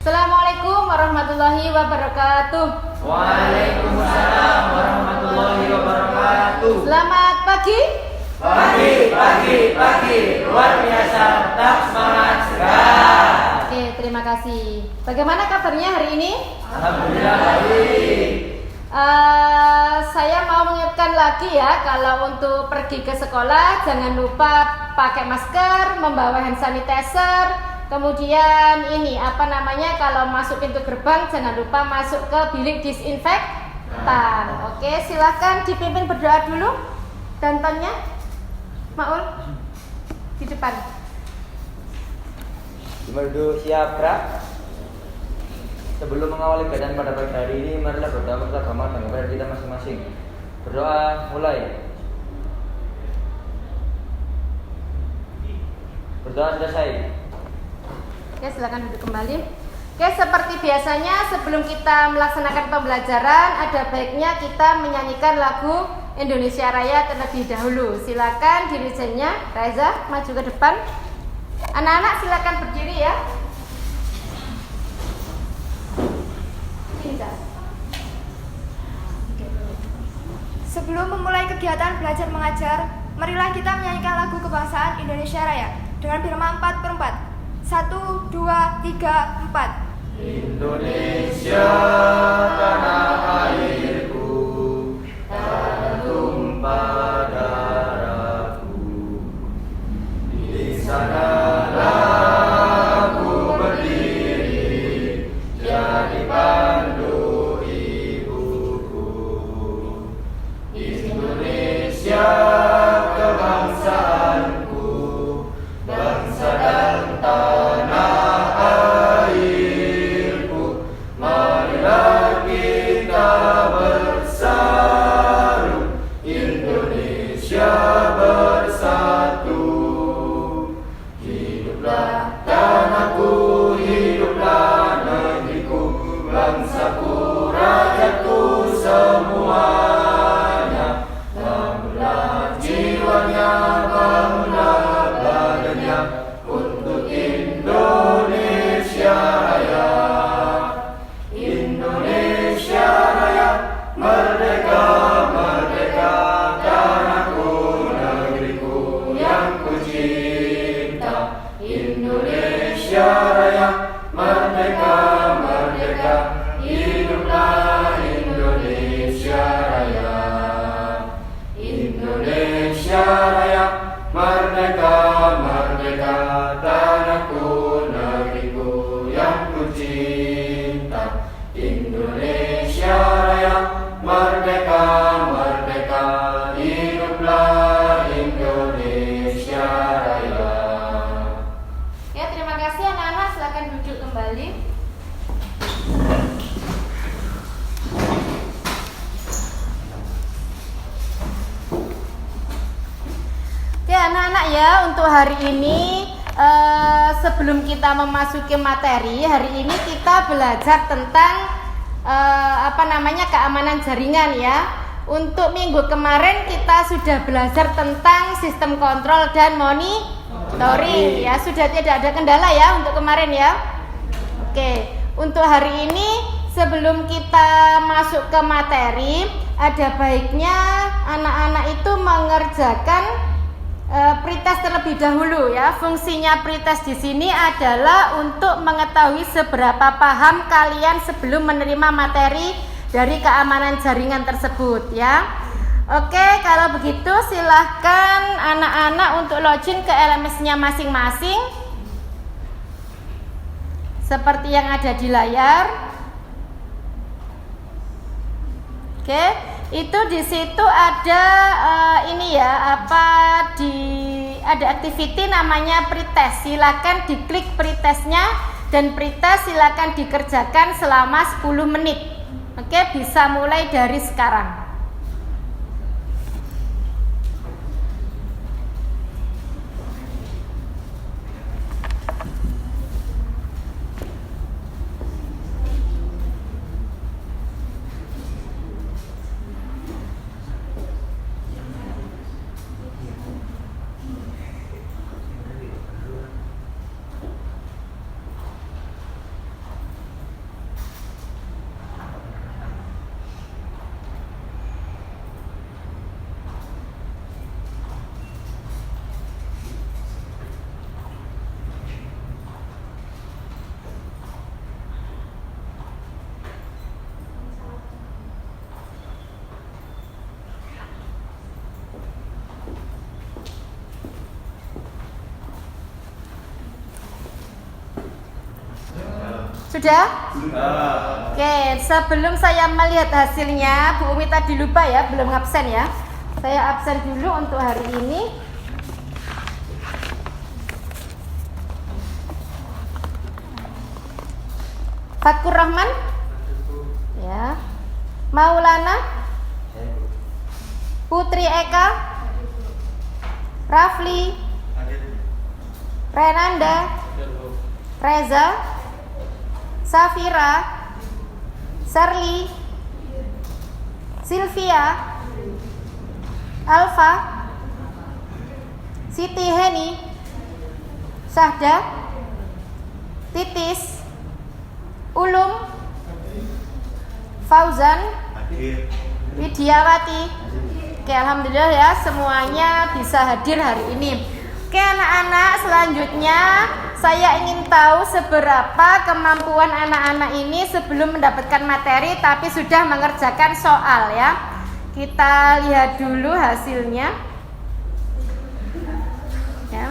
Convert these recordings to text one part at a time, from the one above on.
Assalamualaikum warahmatullahi wabarakatuh. Waalaikumsalam warahmatullahi wabarakatuh. Selamat pagi. Pagi. Luar biasa, tetap semangat segar. Oke, terima kasih. Bagaimana kabarnya hari ini? Alhamdulillah baik. Saya mau mengingatkan lagi ya, kalau untuk pergi ke sekolah jangan lupa pakai masker, membawa hand sanitizer. Kemudian kalau masuk pintu gerbang jangan lupa masuk ke bilik disinfektan. Oke, silakan dipimpin berdoa dulu. Dantonnya, Maul, di depan. Merdu siap, Kak? Sebelum mengawali keadaan pada pagi hari ini, marilah berdoa bersama dengan kepada kita masing-masing. Berdoa mulai. Berdoa selesai. Oke, silakan duduk kembali. Oke, seperti biasanya sebelum kita melaksanakan pembelajaran, ada baiknya kita menyanyikan lagu Indonesia Raya terlebih dahulu. Silakan dirijennya, Reza, maju ke depan. Anak-anak silakan berdiri ya. Sebelum memulai kegiatan belajar mengajar, marilah kita menyanyikan lagu kebangsaan Indonesia Raya dengan birma 4/4. 1, 2, 3, 4. Indonesia tanah airku, tanah tumpah darahku. Di sanalah aku berdiri, jadi pandu ibuku. Indonesia kebangsaanku, bangsa dan tanah airku. Marilah kita bersatu, Indonesia bersatu. Hiduplah tanahku, hiduplah negeriku, bangsaku, rakyatku semuanya. Bangunlah jiwanya, bangunlah badannya untuk Indonesia Raya. Indonesia Raya, merdeka, merdeka, tanahku, negeriku yang ku cinta. Indonesia Raya, merdeka, merdeka, hiduplah Indonesia Raya. Indonesia Raya, merdeka, merdeka, tanahku, negeriku yang ku cinta. Indonesia Raya, merdeka, merdeka, hiduplah Indonesia Raya. Ya, terima kasih anak-anak, silakan duduk kembali. Oke anak-anak ya, untuk hari ini sebelum kita memasuki materi, hari ini kita belajar tentang keamanan jaringan ya. Untuk minggu kemarin kita sudah belajar tentang sistem kontrol dan monitoring ya. Sudah tidak ada kendala ya untuk kemarin ya. Oke, untuk hari ini sebelum kita masuk ke materi, ada baiknya anak-anak itu mengerjakan pretest terlebih dahulu ya. Fungsinya pretest di sini adalah untuk mengetahui seberapa paham kalian sebelum menerima materi dari keamanan jaringan tersebut ya. Oke, kalau begitu silahkan anak-anak untuk login ke LMS-nya masing-masing seperti yang ada di layar. Oke, itu di situ ada ada activity namanya pretest. Silakan diklik pretestnya dan pretest silakan dikerjakan selama 10 menit. Oke, bisa mulai dari sekarang. Sudah? Oke, sebelum saya melihat hasilnya, Bu Umi tadi lupa ya, belum absen ya. Saya absen dulu untuk hari ini. Fakur Rahman? Ya. Maulana? Putri Eka? Rafli? Renanda? Reza? Safira? Serli? Sylvia? Alfa? Siti Heni? Syahda? Titis? Ulum? Fauzan? Widiawati? Oke, alhamdulillah ya, semuanya bisa hadir hari ini. Oke anak-anak, selanjutnya saya ingin tahu seberapa kemampuan anak-anak ini sebelum mendapatkan materi tapi sudah mengerjakan soal ya. Kita lihat dulu hasilnya ya.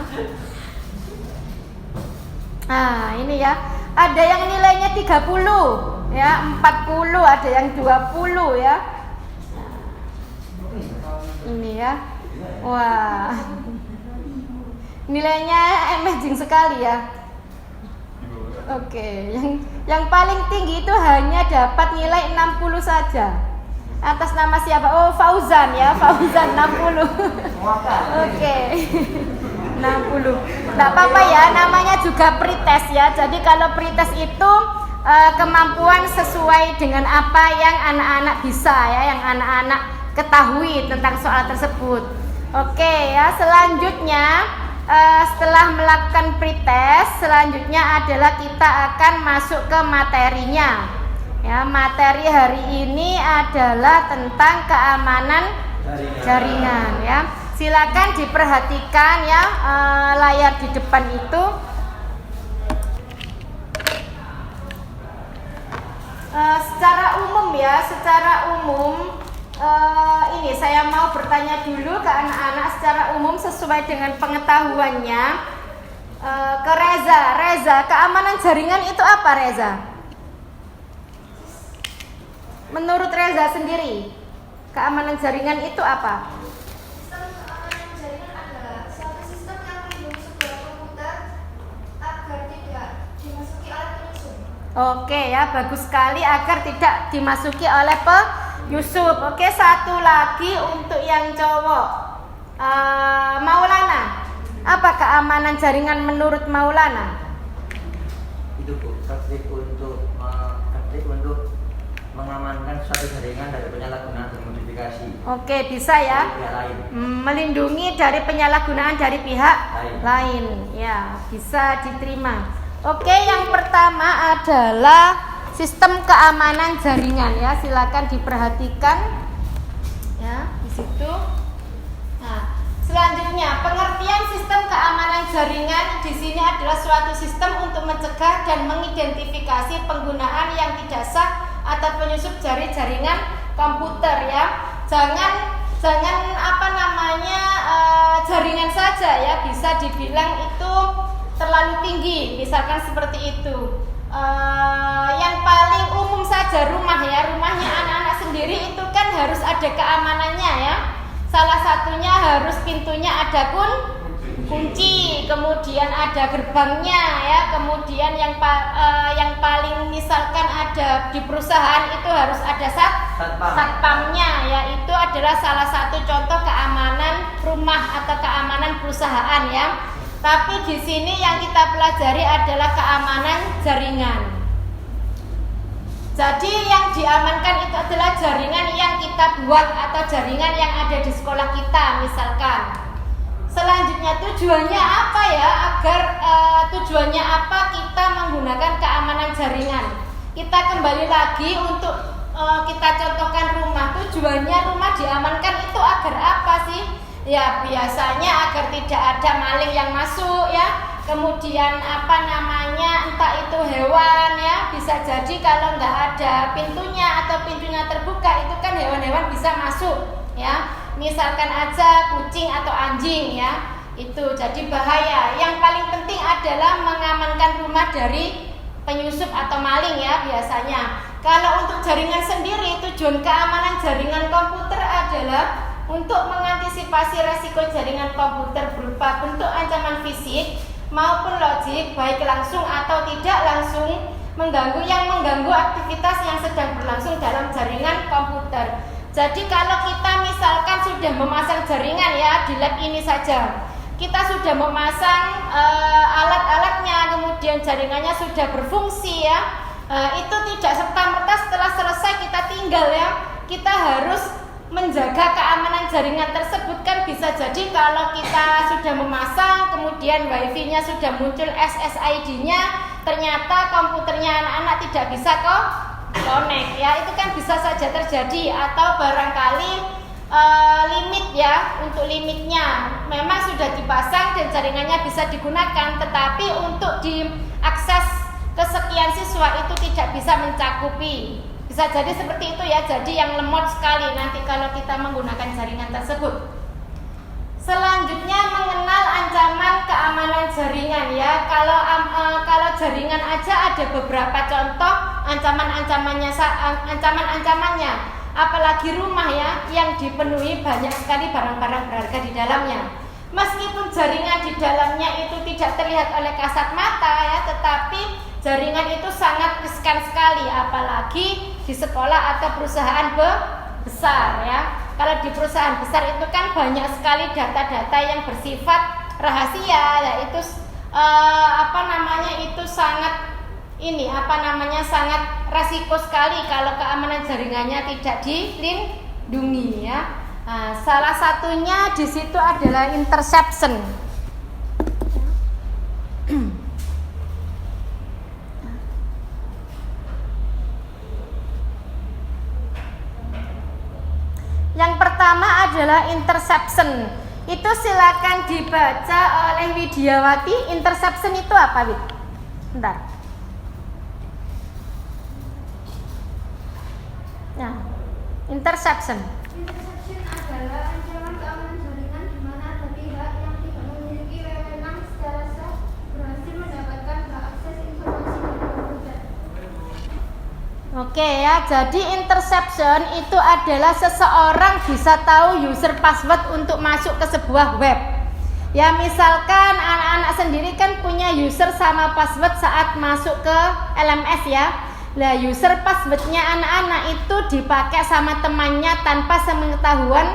Nah ini ya, ada yang nilainya 30 ya, 40, ada yang 20 ya. Ini ya, wah nilainya amazing sekali ya. Oke, yang paling tinggi itu hanya dapat nilai 60 saja. Atas nama siapa? Oh, Fauzan ya, Fauzan 60. Oke. 60. Enggak apa-apa ya, namanya juga pretest ya. Jadi kalau pretest itu kemampuan sesuai dengan apa yang anak-anak bisa ya, yang anak-anak ketahui tentang soal tersebut. Oke ya, selanjutnya setelah melakukan pretest, selanjutnya adalah kita akan masuk ke materinya. Ya, materi hari ini adalah tentang keamanan jaringan. Ya, silakan diperhatikan ya layar di depan itu. Secara umum ya, secara umum. Ini saya mau bertanya dulu ke anak-anak secara umum sesuai dengan pengetahuannya ke Reza. Reza, keamanan jaringan itu apa Reza? Menurut Reza sendiri, keamanan jaringan itu apa? Sistem keamanan jaringan adalah suatu sistem yang melindungi sebuah komputer agar tidak dimasuki oleh penyusup. Oke ya, bagus sekali, agar tidak dimasuki oleh Yusuf. Oke, satu lagi untuk yang cowok. Maulana, apa keamanan jaringan menurut Maulana? Itu Bu, praktik untuk mengamankan suatu jaringan dari penyalahgunaan dan modifikasi. Oke, bisa ya. Dari pihak lain. Melindungi dari penyalahgunaan dari pihak lain. Ya, bisa diterima. Oke, yang pertama adalah sistem keamanan jaringan ya, silakan diperhatikan ya di situ. Nah, selanjutnya pengertian sistem keamanan jaringan di sini adalah suatu sistem untuk mencegah dan mengidentifikasi penggunaan yang tidak sah atau penyusup jaringan komputer ya. Jangan jaringan saja ya, bisa dibilang itu terlalu tinggi, misalkan seperti itu. Yang paling umum saja rumah ya, rumahnya anak-anak sendiri itu kan harus ada keamanannya ya. Salah satunya harus pintunya ada kunci, kemudian ada gerbangnya ya, kemudian yang paling misalkan ada di perusahaan itu harus ada satpamnya ya. Itu adalah salah satu contoh keamanan rumah atau keamanan perusahaan ya. Tapi di sini yang kita pelajari adalah keamanan jaringan. Jadi yang diamankan itu adalah jaringan yang kita buat atau jaringan yang ada di sekolah kita misalkan. Selanjutnya tujuannya apa ya? Tujuannya apa kita menggunakan keamanan jaringan? Kita kembali lagi untuk kita contohkan rumah. Tujuannya rumah diamankan itu agar apa sih? Ya biasanya agar tidak ada maling yang masuk ya. Kemudian entah itu hewan ya, bisa jadi kalau nggak ada pintunya atau pintunya terbuka itu kan hewan-hewan bisa masuk ya. Misalkan aja kucing atau anjing ya, itu jadi bahaya. Yang paling penting adalah mengamankan rumah dari penyusup atau maling ya biasanya. Kalau untuk jaringan sendiri, tujuan keamanan jaringan komputer adalah untuk mengantisipasi resiko jaringan komputer berupa bentuk ancaman fisik maupun logik, baik langsung atau tidak langsung, yang mengganggu aktivitas yang sedang berlangsung dalam jaringan komputer. Jadi kalau kita misalkan sudah memasang jaringan ya di lab ini saja, kita sudah memasang alat-alatnya, kemudian jaringannya sudah berfungsi ya. Itu tidak serta-merta setelah selesai kita tinggal ya. Kita harus menjaga keamanan jaringan tersebut. Kan bisa jadi kalau kita sudah memasang, kemudian wifi-nya sudah muncul SSID-nya, ternyata komputernya anak-anak tidak bisa connect ya. Itu kan bisa saja terjadi. Atau barangkali limit ya, untuk limitnya memang sudah dipasang dan jaringannya bisa digunakan, tetapi untuk diakses kesekian siswa itu tidak bisa mencakupi. Bisa jadi seperti itu ya, jadi yang lemot sekali nanti kalau kita menggunakan jaringan tersebut. Selanjutnya mengenal ancaman keamanan jaringan ya. Kalau jaringan aja ada beberapa contoh ancaman-ancamannya, apalagi rumah ya yang dipenuhi banyak sekali barang-barang berharga di dalamnya. Meskipun jaringan di dalamnya itu tidak terlihat oleh kasat mata ya, tetapi jaringan itu sangat riskan sekali, apalagi di sekolah atau perusahaan besar ya. Kalau di perusahaan besar itu kan banyak sekali data-data yang bersifat rahasia ya, itu itu sangat sangat resiko sekali kalau keamanan jaringannya tidak dilindungi ya. Nah, salah satunya di situ adalah interception. Yang pertama adalah interception. Itu silakan dibaca oleh Widiawati. Interception itu apa, Wid? Bentar. Nah, interception. Interception adalah ancaman keamanan jaringan di mana ada pihak yang tidak memiliki wewenang secara sah berhasil mendapatkan hak akses informasi dari komputer. Oke ya, jadi interception itu adalah seseorang bisa tahu user password untuk masuk ke sebuah web. Ya misalkan anak-anak sendiri kan punya user sama password saat masuk ke LMS ya. Nah user passwordnya anak-anak itu dipakai sama temannya tanpa sepengetahuan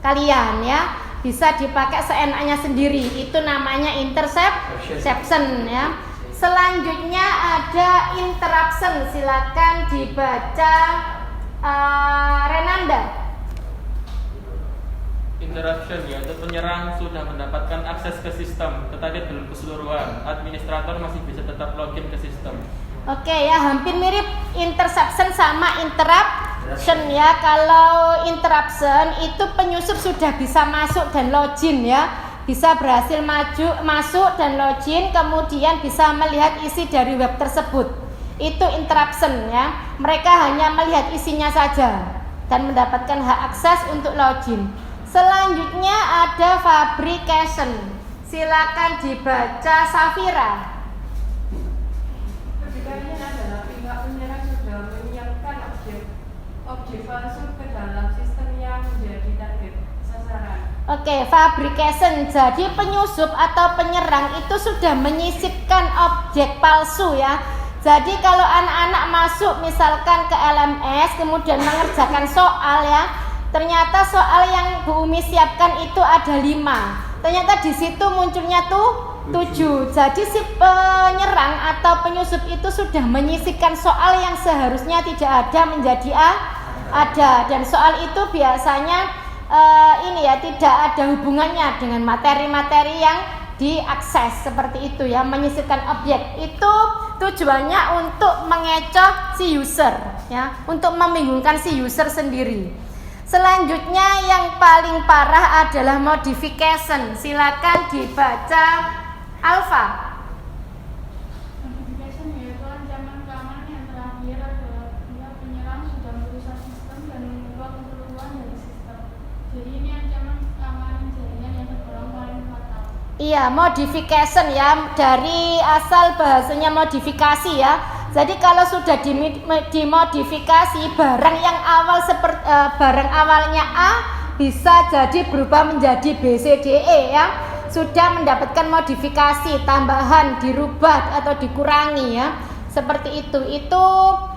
kalian ya. Bisa dipakai seenaknya sendiri, itu namanya interception ya. Selanjutnya ada interruption, silakan dibaca Renanda. Interruption yaitu penyerang sudah mendapatkan akses ke sistem tetapi belum keseluruhan. Administrator masih bisa tetap login ke sistem. Oke ya, hampir mirip interception sama interruption ya. Kalau interruption itu penyusup sudah bisa masuk dan login ya. Bisa berhasil masuk dan login, kemudian bisa melihat isi dari web tersebut. Itu interruption ya. Mereka hanya melihat isinya saja dan mendapatkan hak akses untuk login. Selanjutnya ada fabrication. Silakan dibaca Safira. Ketiganya adalah pihak penyerang sudah menyiapkan objek palsu ke dalam sistem yang menjadi target sasaran. Oke, fabrication. Jadi penyusup atau penyerang itu sudah menyisipkan objek palsu ya. Jadi kalau anak-anak masuk misalkan ke LMS kemudian mengerjakan soal ya, ternyata soal yang Bu Umi siapkan itu ada 5. Ternyata di situ munculnya tuh 7. Jadi si penyerang atau penyusup itu sudah menyisipkan soal yang seharusnya tidak ada menjadi ada, dan soal itu biasanya tidak ada hubungannya dengan materi-materi yang diakses seperti itu ya. Menyisipkan objek itu tujuannya untuk mengecoh si user ya, untuk membingungkan si user sendiri. Selanjutnya yang paling parah adalah modification. Silakan dibaca Alfa. Modification yaitu ancaman keamanan yang terakhir adalah pihak penyerang sudah merusak sistem dan mengubah keseluruhan dari sistem. Jadi ini ancaman keamanan jaringan yang tergolong paling fatal. Iya, modification ya, dari asal bahasanya modifikasi ya. Jadi kalau sudah dimodifikasi barang yang barang awalnya A bisa jadi berubah menjadi B, C, D, E ya. Sudah mendapatkan modifikasi, tambahan, dirubah atau dikurangi ya. Seperti itu. Itu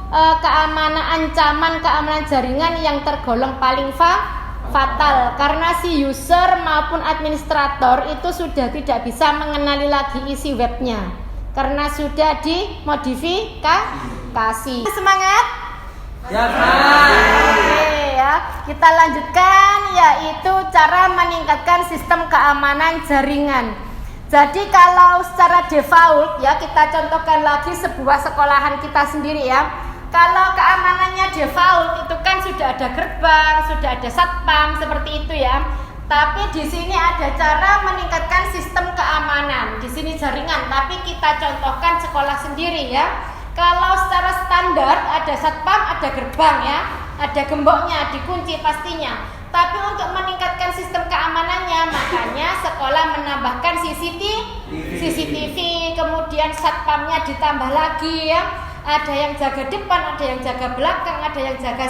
ancaman keamanan jaringan yang tergolong paling fatal karena si user maupun administrator itu sudah tidak bisa mengenali lagi isi webnya karena sudah dimodifikasi. Semangat? Ya, Oke ya, kita lanjutkan yaitu cara meningkatkan sistem keamanan jaringan. Jadi kalau secara default ya, kita contohkan lagi sebuah sekolahan kita sendiri ya. Kalau keamanannya default itu kan sudah ada gerbang, sudah ada satpam seperti itu ya. Tapi di sini ada cara meningkatkan sistem keamanan. Di sini jaringan, tapi kita contohkan sekolah sendiri ya. Kalau secara standar ada satpam, ada gerbang ya, ada gemboknya, dikunci pastinya. Tapi untuk meningkatkan sistem keamanannya, makanya sekolah menambahkan CCTV, kemudian satpamnya ditambah lagi ya. Ada yang jaga depan, ada yang jaga belakang, ada yang jaga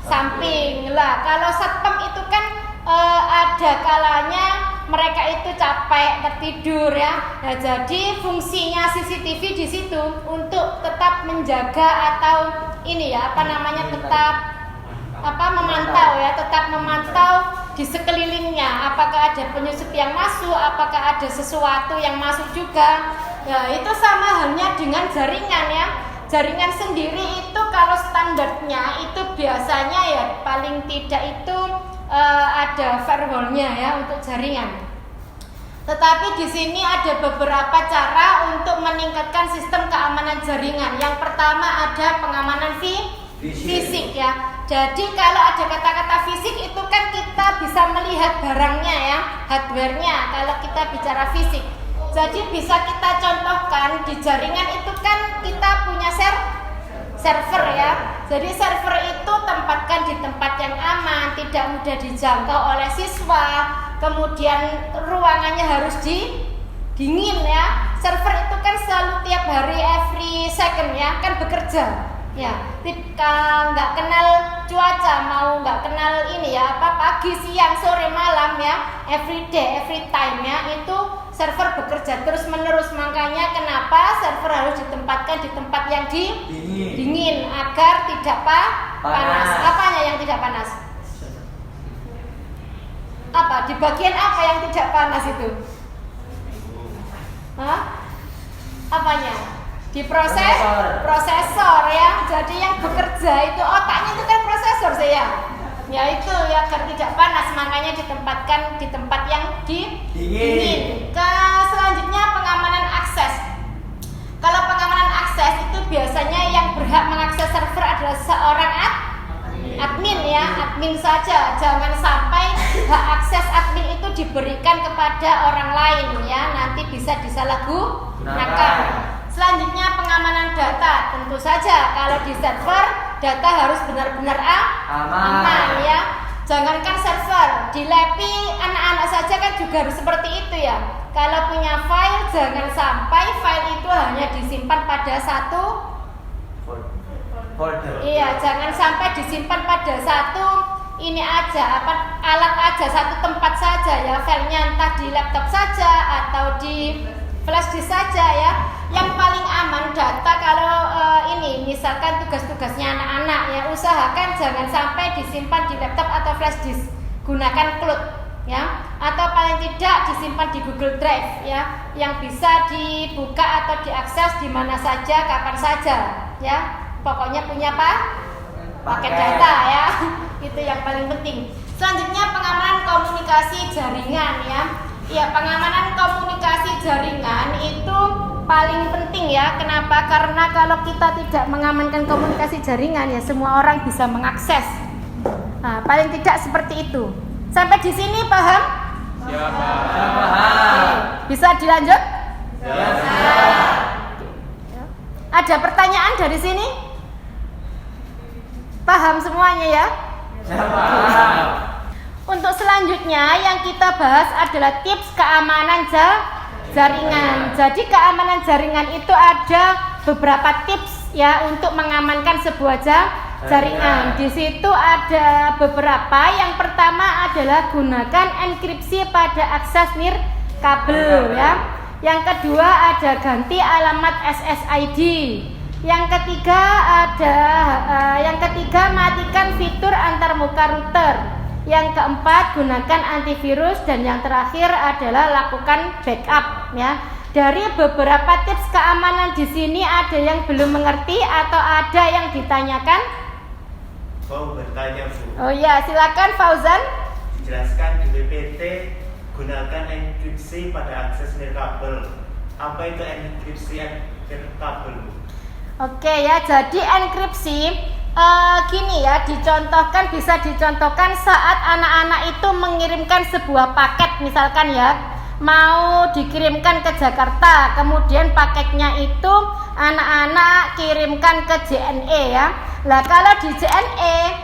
samping. Lah, kalau satpam itu kan ada kalanya mereka itu capek, tertidur ya. Nah, jadi fungsinya CCTV di situ untuk tetap menjaga atau ini ya, tetap memantau di sekelilingnya. Apakah ada penyusup yang masuk, apakah ada sesuatu yang masuk juga. Ya, itu sama halnya dengan jaringan ya. Jaringan sendiri itu kalau standarnya itu biasanya ya paling tidak itu ada firewall-nya ya untuk jaringan. Tetapi di sini ada beberapa cara untuk meningkatkan sistem keamanan jaringan. Yang pertama ada pengamanan fisik ya. Jadi kalau ada kata-kata fisik itu kan kita bisa melihat barangnya ya, hardware-nya kalau kita bicara fisik. Jadi bisa kita contohkan di jaringan itu kan kita punya server ya. Jadi server itu tempatkan di tempat yang aman, tidak mudah dijangkau oleh siswa. Kemudian ruangannya harus dingin ya. Server itu kan selalu tiap hari, every second ya, kan bekerja. Ya, nggak kenal cuaca, mau nggak kenal ini ya, pagi, siang, sore, malam ya, every day, every time ya, itu server bekerja terus menerus. Makanya kenapa server harus ditempatkan di tempat yang dingin agar tidak panas. Apanya yang tidak panas? Apa? Di bagian apa yang tidak panas itu? Hah? Apanya? Di prosesor ya. Jadi yang bekerja itu otaknya itu kan prosesor saya. Ya itu ya agar tidak panas, makanya ditempatkan di tempat yang dingin. Selanjutnya pengamanan akses. Kalau pengamanan akses itu biasanya yang berhak mengakses server adalah seorang admin ya, admin saja. Jangan sampai hak akses admin itu diberikan kepada orang lain ya, nanti bisa disalahgunakan. Selanjutnya pengamanan data. Tentu saja kalau di server data harus benar-benar aman ya. Jangankan server, di LAPI anak-anak saja kan juga harus seperti itu ya. Kalau punya file jangan sampai file itu hanya disimpan pada satu folder. Iya, jangan sampai disimpan pada satu ini aja, alat aja, satu tempat saja ya. Filenya entah di laptop saja atau di flash disk saja ya. Yang paling aman data kalau ini misalkan tugas-tugasnya anak-anak ya, usahakan jangan sampai disimpan di laptop atau flash disk, gunakan cloud ya, atau paling tidak disimpan di Google Drive ya, yang bisa dibuka atau diakses di mana saja, kapan saja ya, pokoknya punya paket data ya. Itu yang paling penting. Selanjutnya pengamanan komunikasi jaringan ya. Ya, pengamanan komunikasi jaringan itu paling penting ya. Kenapa? Karena kalau kita tidak mengamankan komunikasi jaringan ya semua orang bisa mengakses. Nah, paling tidak seperti itu. Sampai di sini paham? Ya, Paham. Bisa dilanjut? Ya. Ada pertanyaan dari sini? Paham semuanya ya? Ya, paham. Untuk selanjutnya yang kita bahas adalah tips keamanan jaringan. Jadi keamanan jaringan itu ada beberapa tips ya untuk mengamankan sebuah jaringan. Di situ ada beberapa. Yang pertama adalah gunakan enkripsi pada akses nirkabel ya. Yang kedua ada ganti alamat SSID. Yang ketiga matikan fitur antarmuka router. Yang keempat gunakan antivirus dan yang terakhir adalah lakukan backup ya. Dari beberapa tips keamanan di sini ada yang belum mengerti atau ada yang ditanyakan? Mau bertanya, Bu. Oh ya, silakan Fauzan. Dijelaskan di PPT gunakan enkripsi pada akses nirkabel. Apa itu enkripsi nirkabel, Bu? Oke ya, jadi enkripsi gini ya, bisa dicontohkan saat anak-anak itu mengirimkan sebuah paket, misalkan ya mau dikirimkan ke Jakarta, kemudian paketnya itu anak-anak kirimkan ke JNE ya. Lah kalau di JNE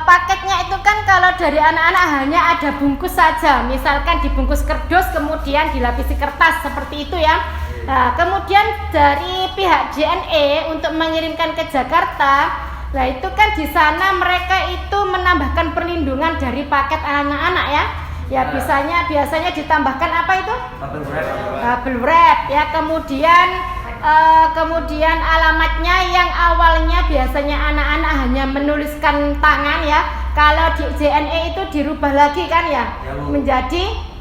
paketnya itu kan kalau dari anak-anak hanya ada bungkus saja, misalkan dibungkus kardus kemudian dilapisi kertas seperti itu ya. Nah, kemudian dari pihak JNE untuk mengirimkan ke Jakarta, nah itu kan di sana mereka itu menambahkan perlindungan dari paket anak-anak ya. Ya biasanya ditambahkan apa itu? Bubble wrap ya. Kemudian alamatnya yang awalnya biasanya anak-anak hanya menuliskan tangan ya. Kalau di JNE itu dirubah lagi kan ya, menjadi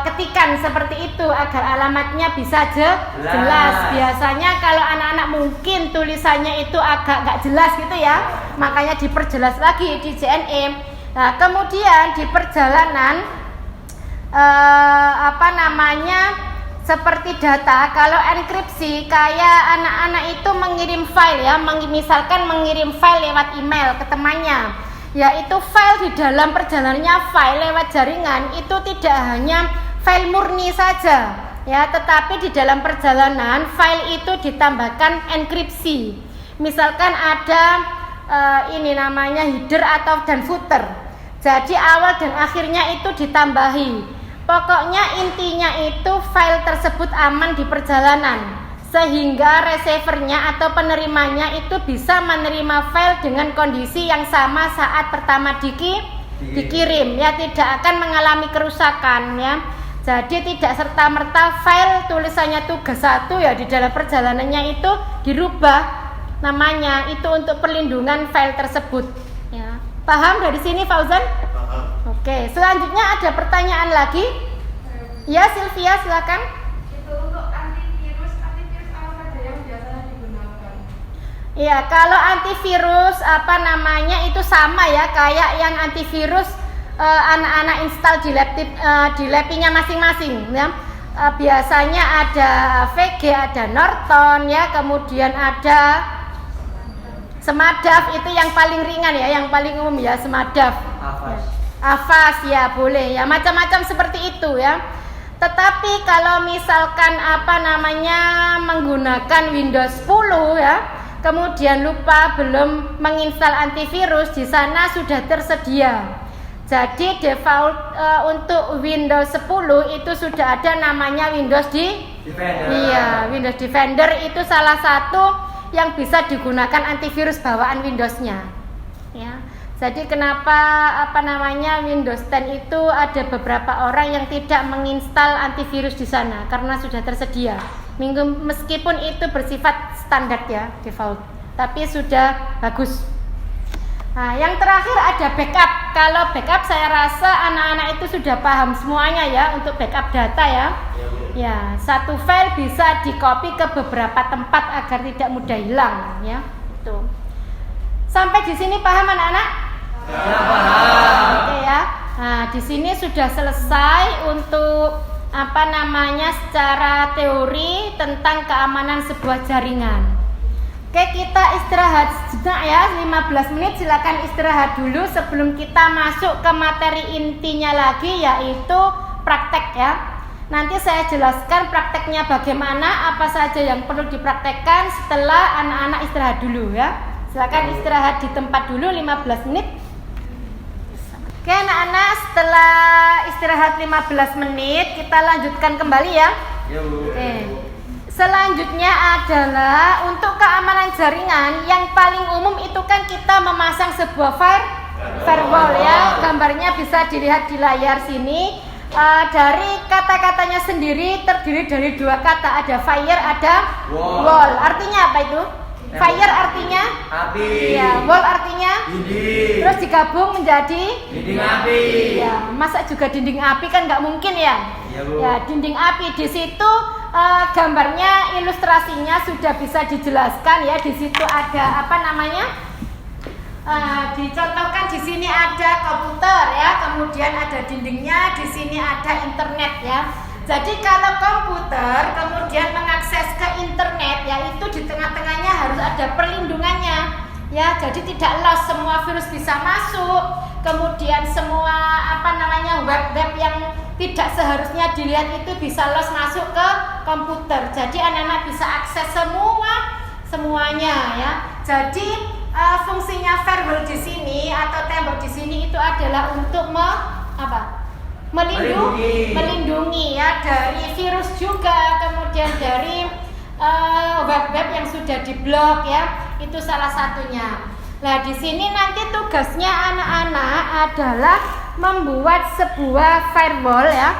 ketikan seperti itu agar alamatnya bisa jelas. Biasanya kalau anak-anak mungkin tulisannya itu agak nggak jelas gitu ya, makanya diperjelas lagi di JNE. Nah, kemudian di perjalanan seperti data, kalau enkripsi kayak anak-anak itu mengirim file ya, misalkan mengirim file lewat email ke temannya, yaitu file di dalam perjalanannya file lewat jaringan itu tidak hanya file murni saja ya, tetapi di dalam perjalanan file itu ditambahkan enkripsi. Misalkan ada ini namanya header dan footer. Jadi awal dan akhirnya itu ditambahi. Pokoknya intinya itu file tersebut aman di perjalanan, sehingga receivernya atau penerimanya itu bisa menerima file dengan kondisi yang sama saat pertama dikirim ya, tidak akan mengalami kerusakan ya. Jadi tidak serta-merta file tulisannya tugas 1 ya di dalam perjalanannya itu dirubah namanya, itu untuk perlindungan file tersebut ya. Paham dari sini Fauzan? Paham. Oke, selanjutnya ada pertanyaan lagi? Ya, Sylvia silakan. Itu untuk antivirus apa saja yang biasanya digunakan? Iya, kalau antivirus itu sama ya kayak yang antivirus anak-anak install di laptopnya masing-masing ya. Biasanya ada VG, ada Norton ya, kemudian ada Smadaf, itu yang paling ringan ya, yang paling umum ya, Smadaf. Avast ya, boleh ya, macam-macam seperti itu ya. Tetapi kalau misalkan menggunakan Windows 10 ya, kemudian lupa belum menginstal antivirus, di sana sudah tersedia. Jadi default untuk Windows 10 itu sudah ada namanya Windows Defender. Iya, Windows Defender itu salah satu yang bisa digunakan antivirus bawaan Windows-nya. Ya. Jadi kenapa Windows 10 itu ada beberapa orang yang tidak menginstal antivirus di sana karena sudah tersedia. Meskipun itu bersifat standar ya, default, tapi sudah bagus. Nah, yang terakhir ada backup. Kalau backup saya rasa anak-anak itu sudah paham semuanya ya untuk backup data ya. Ya, satu file bisa di-copy ke beberapa tempat agar tidak mudah hilang ya. Itu. Sampai di sini paham anak-anak? Ya, paham. Oke ya. Nah, di sini sudah selesai untuk secara teori tentang keamanan sebuah jaringan. Oke, kita istirahat sejenak ya, 15 menit. Silakan istirahat dulu sebelum kita masuk ke materi intinya lagi, yaitu praktek ya. Nanti saya jelaskan prakteknya bagaimana, apa saja yang perlu dipraktekkan setelah anak-anak istirahat dulu ya. Silakan istirahat di tempat dulu 15 menit. Oke anak-anak, setelah istirahat 15 menit kita lanjutkan kembali ya. Ya Bu. Oke. Selanjutnya adalah untuk keamanan jaringan yang paling umum itu kan kita memasang sebuah firewall ya. Gambarnya bisa dilihat di layar sini. Dari kata-katanya sendiri terdiri dari dua kata, ada fire, ada wall. Artinya apa itu? Fire artinya api. Ya, wall artinya dinding. terus digabung menjadi Dinding api. ya, masa juga dinding api kan nggak mungkin ya. Iya, Bu. Ya, dinding api di situ gambarnya, ilustrasinya sudah bisa dijelaskan ya. Di situ ada apa namanya? Dicontohkan di sini ada komputer ya, kemudian ada dindingnya, di sini ada internet ya. Jadi kalau komputer kemudian mengakses ke internet ya, itu di tengah-tengahnya harus ada perlindungannya ya. Jadi tidak loss, semua virus bisa masuk. Kemudian semua apa namanya web-web yang tidak seharusnya dilihat itu bisa loss masuk ke komputer. Jadi anak-anak bisa akses semuanya ya. Jadi fungsinya firewall di sini atau tembok di sini itu adalah untuk melindungi ya dari virus juga, kemudian dari web-web yang sudah diblok ya, itu salah satunya. Nah di sini nanti tugasnya anak-anak adalah membuat sebuah firewall ya.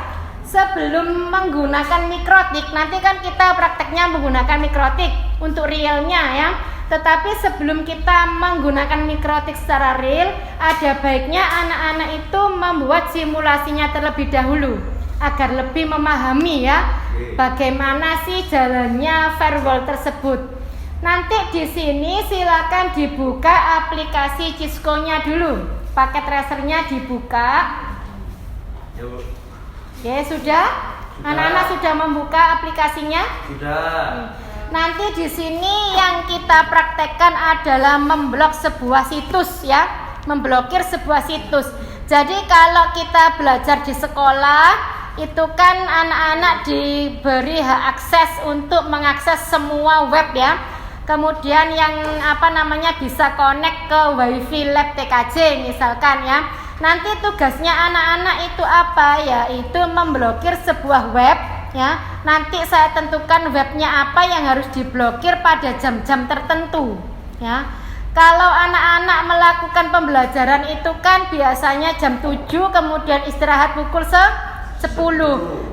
Sebelum menggunakan mikrotik, nanti kan kita prakteknya menggunakan mikrotik untuk realnya ya. Tetapi sebelum kita menggunakan mikrotik secara real, ada baiknya anak-anak itu membuat simulasinya terlebih dahulu agar lebih memahami ya bagaimana sih jalannya firewall tersebut. Nanti di sini silakan dibuka aplikasi Cisco-nya dulu. Paket tracernya dibuka. Oke, sudah? Anak-anak sudah membuka aplikasinya? Sudah. Nanti di sini yang kita praktekkan adalah memblok sebuah situs ya, memblokir sebuah situs. Jadi kalau kita belajar di sekolah itu kan anak-anak diberi hak akses untuk mengakses semua web ya. Kemudian yang apa namanya bisa connect ke WiFi lab TKJ misalkan ya. Nanti tugasnya anak-anak itu apa ya? Itu memblokir sebuah web ya. Nanti saya tentukan webnya apa yang harus diblokir pada jam-jam tertentu ya. Kalau anak-anak melakukan pembelajaran itu kan biasanya jam 7 kemudian istirahat pukul 10.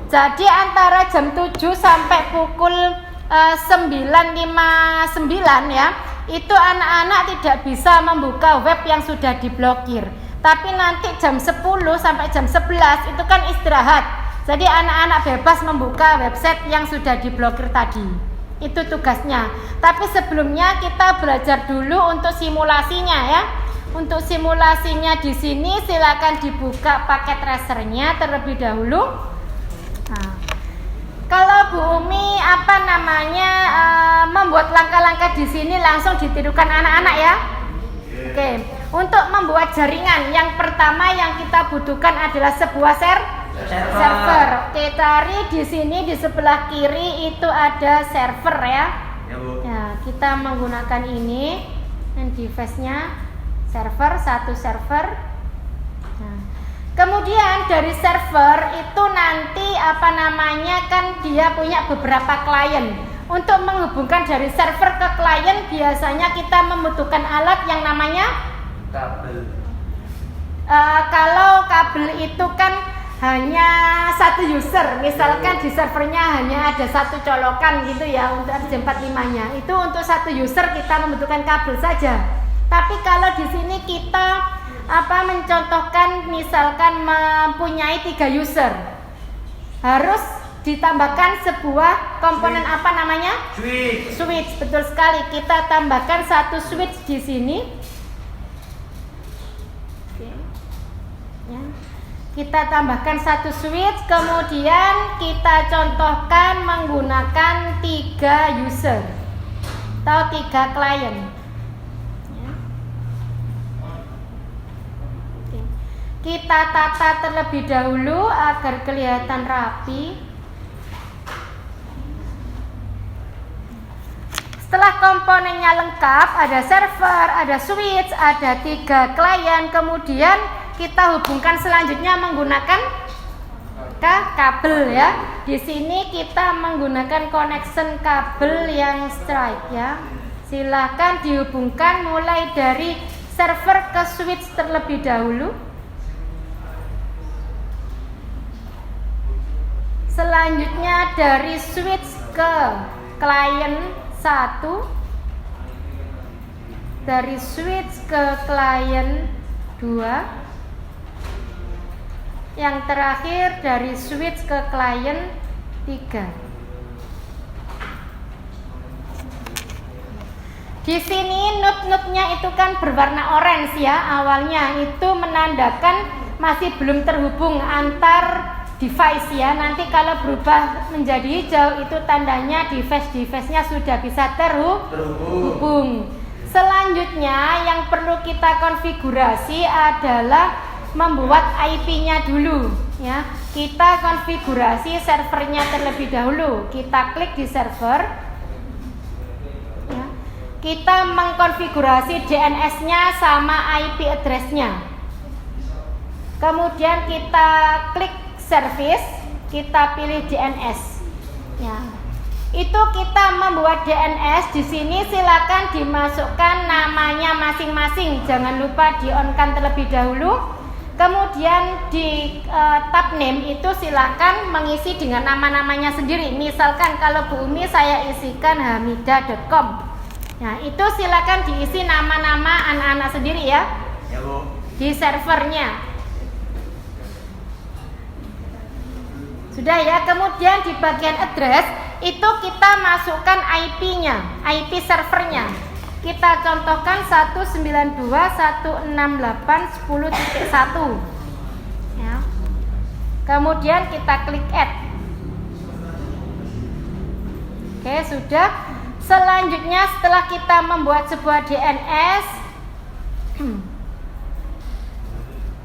Jadi antara jam 7 sampai pukul 9.59 ya, itu anak-anak tidak bisa membuka web yang sudah diblokir. Tapi nanti jam 10 sampai jam 11 itu kan istirahat. Jadi anak-anak bebas membuka website yang sudah diblokir tadi. Itu tugasnya. Tapi sebelumnya kita belajar dulu untuk simulasinya ya. Untuk simulasinya di sini silakan dibuka paket tracernya terlebih dahulu. Nah, kalau Bu Umi apa namanya membuat langkah-langkah di sini langsung ditirukan anak-anak ya. Oke. Untuk membuat jaringan yang pertama yang kita butuhkan adalah sebuah server. Oke, cari di sini di sebelah kiri itu ada server ya. Ya, Bu. Nah, kita menggunakan ini dan device-nya server, satu server. Nah, kemudian dari server itu nanti apa namanya kan dia punya beberapa klien. Untuk menghubungkan dari server ke klien biasanya kita membutuhkan alat yang namanya Kabel. Kalau kabel itu kan hanya satu user, misalkan di servernya hanya ada satu colokan gitu ya untuk RJ45-nya. Itu untuk satu user kita membutuhkan kabel saja. Tapi kalau di sini kita mencontohkan misalkan mempunyai 3 user, harus ditambahkan sebuah komponen apa namanya? Switch, betul sekali. Kita tambahkan satu switch di sini. Ya. Kita tambahkan satu switch, kemudian kita contohkan menggunakan 3 user atau 3 klien. Ya. Oke. Kita tata terlebih dahulu agar kelihatan rapi. Setelah komponennya lengkap, ada server, ada switch, ada 3 klien, kemudian kita hubungkan selanjutnya menggunakan kabel ya. Di sini kita menggunakan connection kabel yang straight ya. Silakan dihubungkan mulai dari server ke switch terlebih dahulu. Selanjutnya dari switch ke klien 1, dari switch ke klien 2, yang terakhir dari switch ke klien 3. Di sini node-node-nya itu kan berwarna orange ya. Awalnya itu menandakan masih belum terhubung antar device ya. Nanti kalau berubah menjadi hijau itu tandanya device-nya sudah bisa terhubung. Selanjutnya yang perlu kita konfigurasi adalah membuat IP-nya dulu ya. Kita konfigurasi servernya terlebih dahulu. Kita klik di server ya. Kita mengkonfigurasi DNS-nya sama IP address-nya. Kemudian kita klik service, kita pilih DNS ya. Itu kita membuat DNS. Di sini silakan dimasukkan namanya masing-masing. Jangan lupa di-on-kan terlebih dahulu. Kemudian di tab name itu silakan mengisi dengan nama-namanya sendiri. Misalkan kalau Bu Umi saya isikan hamida.com. Nah, itu silakan diisi nama-nama anak-anak sendiri ya. Ya, Bu. Di servernya. Sudah ya. Kemudian di bagian address itu kita masukkan IP-nya, IP servernya. Kita contohkan 192.168.10.1 ya. Kemudian kita klik add. Oke, sudah. Selanjutnya setelah kita membuat sebuah DNS,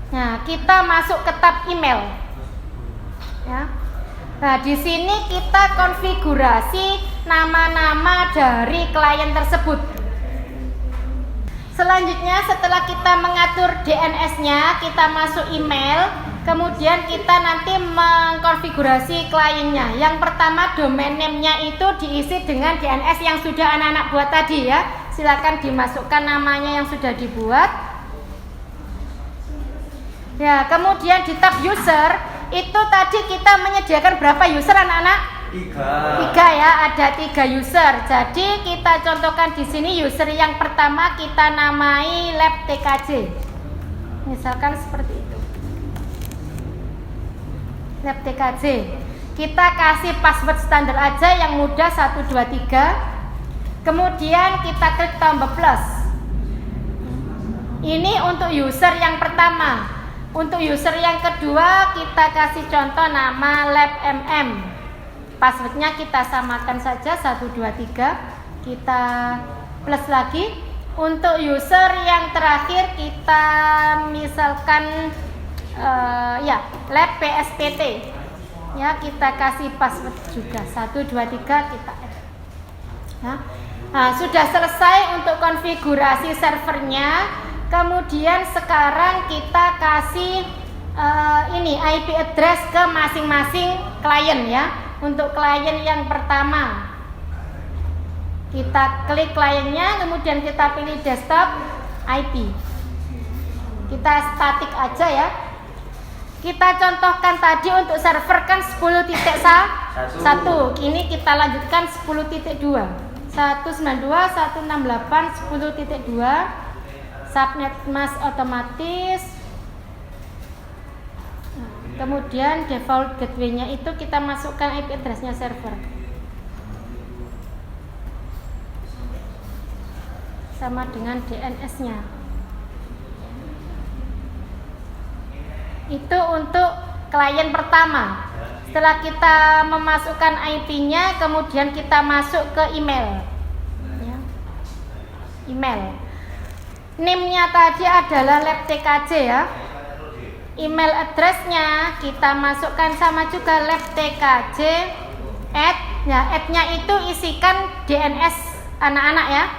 nah, kita masuk ke tab email ya. Nah, di sini kita konfigurasi nama-nama dari klien tersebut. Selanjutnya setelah kita mengatur DNS-nya, kita masuk email, kemudian kita nanti mengkonfigurasi kliennya. Yang pertama domain name-nya itu diisi dengan DNS yang sudah anak-anak buat tadi ya. Silakan dimasukkan namanya yang sudah dibuat. Ya, kemudian di tab user itu tadi kita menyediakan berapa user anak-anak? 3 ya, ada 3 user. Jadi kita contohkan di sini user yang pertama kita namai lab TKJ. Misalkan seperti itu. Lab TKJ. Kita kasih password standar aja yang mudah 123. Kemudian kita klik tombol plus. Ini untuk user yang pertama. Untuk user yang kedua kita kasih contoh nama lab MM. Passwordnya kita samakan saja 123. Kita plus lagi. Untuk user yang terakhir kita misalkan ya lab PSPT. Ya, kita kasih password juga 123 kita add. Nah, sudah selesai untuk konfigurasi servernya. Kemudian sekarang kita kasih ini IP address ke masing-masing klien ya. Untuk klien yang pertama kita klik kliennya, kemudian kita pilih desktop IP. Kita statik aja ya. Kita contohkan tadi untuk server kan 10.1. Ini kita lanjutkan 10.2. 192.168.10.2. Subnet mask otomatis. Kemudian default gateway-nya itu kita masukkan IP address-nya server. Sama dengan DNS-nya. Itu untuk klien pertama. Setelah kita memasukkan IP-nya, kemudian kita masuk ke email. Ya. Email. Name-nya tadi adalah lab TKJ ya. Email address-nya kita masukkan sama juga lab TKJ add. Ya, add-nya itu isikan DNS anak-anak ya.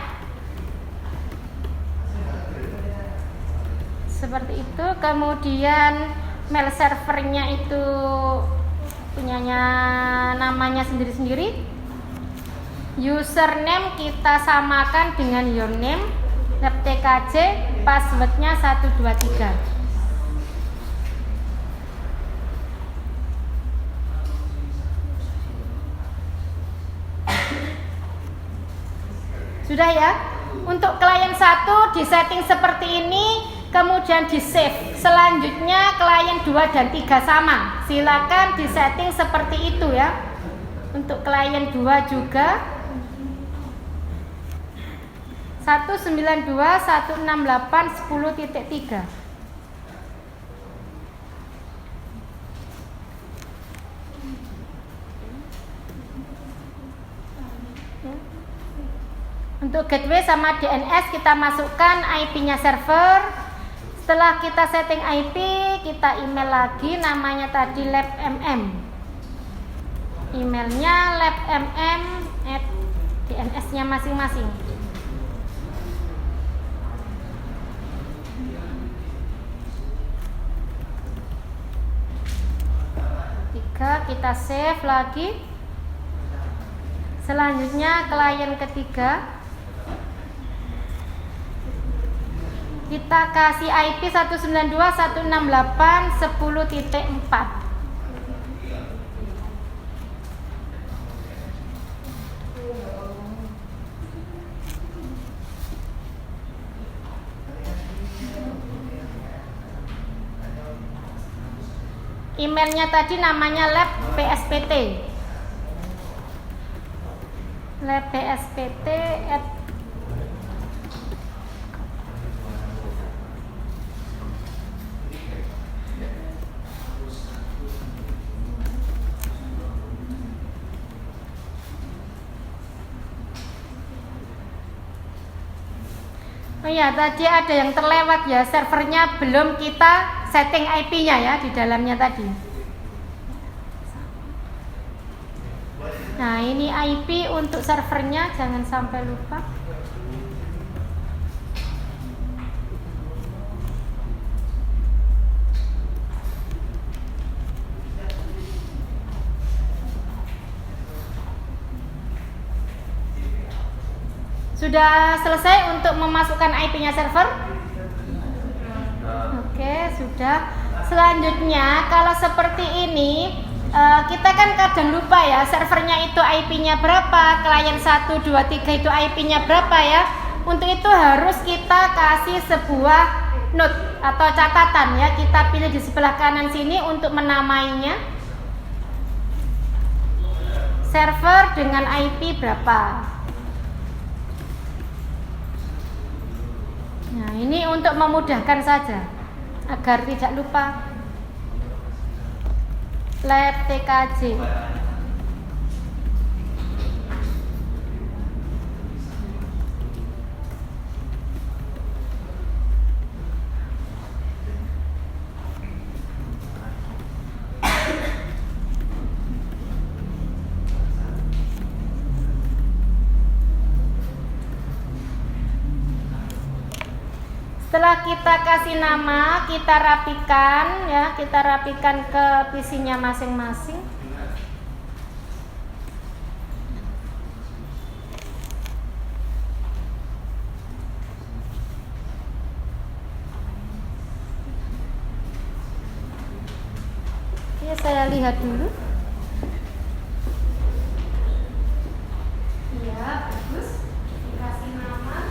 seperti itu. Kemudian mail servernya itu punyanya namanya sendiri-sendiri. Username kita samakan dengan your name. Lab TKJ, passwordnya 123. Sudah ya? Untuk klien 1 disetting seperti ini, kemudian di save. Selanjutnya klien 2 dan 3 sama. Silakan disetting seperti itu ya. Untuk klien 2 juga 192.168.10.3. Untuk gateway sama DNS kita masukkan IP-nya server. Setelah kita setting IP, kita email lagi namanya tadi labmm. Emailnya labmm@dns-nya masing-masing. Kita save lagi. Selanjutnya klien ketiga kita kasih IP 192.168.10.4. Emailnya tadi namanya lab PSPT. Lab PSPT Oh ya, tadi ada yang terlewat ya, servernya belum kita setting IP-nya ya di dalamnya tadi. Nah, ini IP untuk servernya, jangan sampai lupa. Sudah selesai untuk memasukkan IP-nya server? Oke, sudah. Selanjutnya, kalau seperti ini, kita kan kadang lupa ya, servernya itu IP-nya berapa, klien 1, 2, 3 itu IP-nya berapa ya. Untuk itu harus kita kasih sebuah note atau catatan ya. Kita pilih di sebelah kanan sini untuk menamainya. Server dengan IP berapa. Nah, ini untuk memudahkan saja agar tidak lupa. Lab TKJ. Setelah kita kasih nama, kita rapikan ya, kita rapikan ke PC-nya masing-masing. Ya, saya lihat dulu. Iya, bagus. Dikasih nama.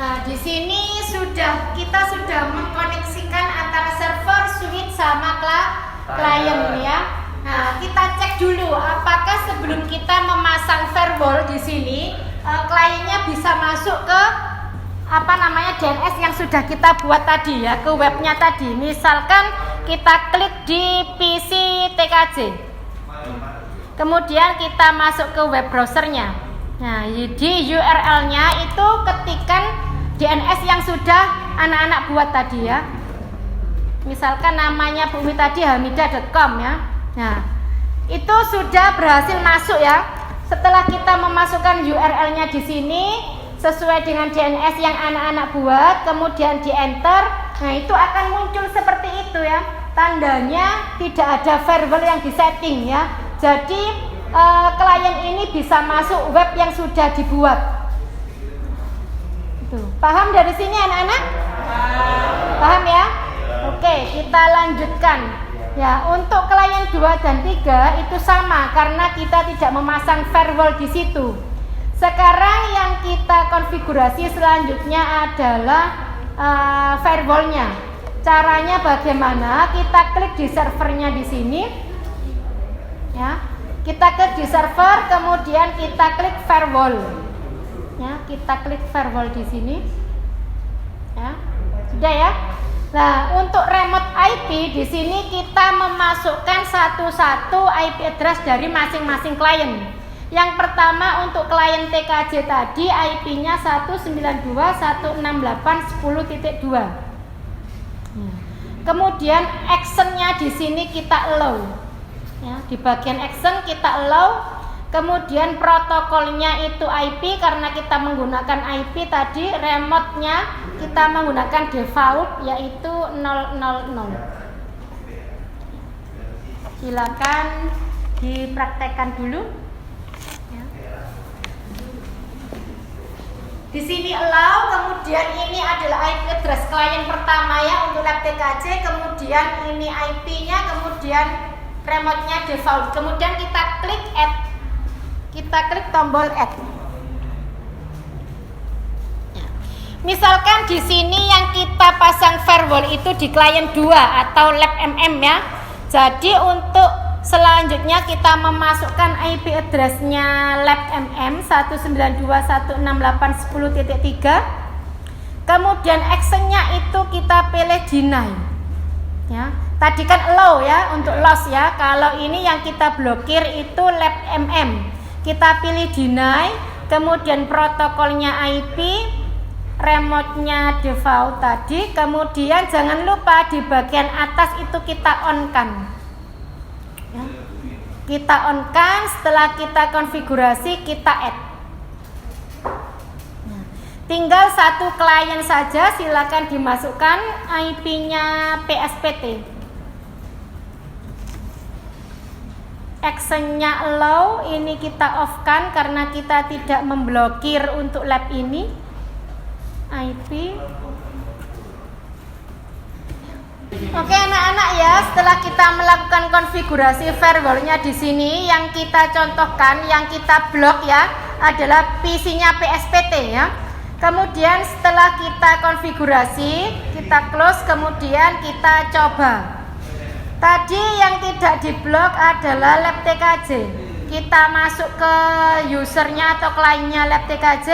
Nah, di sini kita sudah mengkoneksikan antara server, switch sama klien ya. Nah, kita cek dulu apakah sebelum kita memasang firewall di sini kliennya bisa masuk ke DNS yang sudah kita buat tadi ya, ke webnya tadi. Misalkan kita klik di PC TKJ. Kemudian kita masuk ke web browsernya. Nah, di URL-nya itu ketikkan DNS yang sudah anak-anak buat tadi ya. Misalkan namanya Bu Umi tadi hamidah.com ya. Nah, itu sudah berhasil masuk ya. Setelah kita memasukkan URL-nya di sini sesuai dengan DNS yang anak-anak buat, kemudian di enter, nah itu akan muncul seperti itu ya. Tandanya tidak ada firewall yang disetting ya. Jadi klien ini bisa masuk web yang sudah dibuat. Tuh, paham dari sini anak-anak? Paham ya? Oke, kita lanjutkan. Ya, untuk klien 2 dan 3 itu sama karena kita tidak memasang firewall di situ. Sekarang yang kita konfigurasi selanjutnya adalah firewallnya. Caranya bagaimana? Kita klik di servernya di sini. Ya, kita klik di server, kemudian kita klik firewall. Ya, kita klik firewall di sini. Ya, sudah ya. Nah, untuk remote IP di sini kita memasukkan satu-satu IP address dari masing-masing klien. Yang pertama untuk klien TKJ tadi IP-nya 192.168.10.2. Kemudian actionnya di sini kita allow. Ya, di bagian action kita allow. Kemudian protokolnya itu IP karena kita menggunakan IP tadi, remote-nya kita menggunakan default yaitu 000. Silakan dipraktekkan dulu. Ya. Di sini allow, kemudian ini adalah IP address klien pertama ya untuk lab TKJ, kemudian ini IP-nya, kemudian remote-nya default. Kemudian kita klik add. Kita klik tombol add. Misalkan di sini yang kita pasang firewall itu di klien 2 atau lab MM ya. Jadi untuk selanjutnya kita memasukkan IP address-nya lab MM 192.168.10.3. Kemudian action-nya itu kita pilih deny. Ya. Tadi kan allow ya untuk loss ya. Kalau ini yang kita blokir itu lab MM. Kita pilih deny, kemudian protokolnya IP, remote-nya default tadi, kemudian jangan lupa di bagian atas itu kita on-kan. Ya. Kita on-kan, setelah kita konfigurasi, kita add. Nah, tinggal satu klien saja, silakan dimasukkan IP-nya PSPT. Actionnya allow, ini kita off-kan karena kita tidak memblokir untuk lab ini. IP. Oke anak-anak ya, setelah kita melakukan konfigurasi firewall-nya di sini, yang kita contohkan, yang kita blok ya adalah PC-nya PSPT ya. Kemudian setelah kita konfigurasi, kita close, kemudian kita coba. Tadi yang tidak diblok adalah lab TKJ. Kita masuk ke usernya atau kliennya lab TKJ.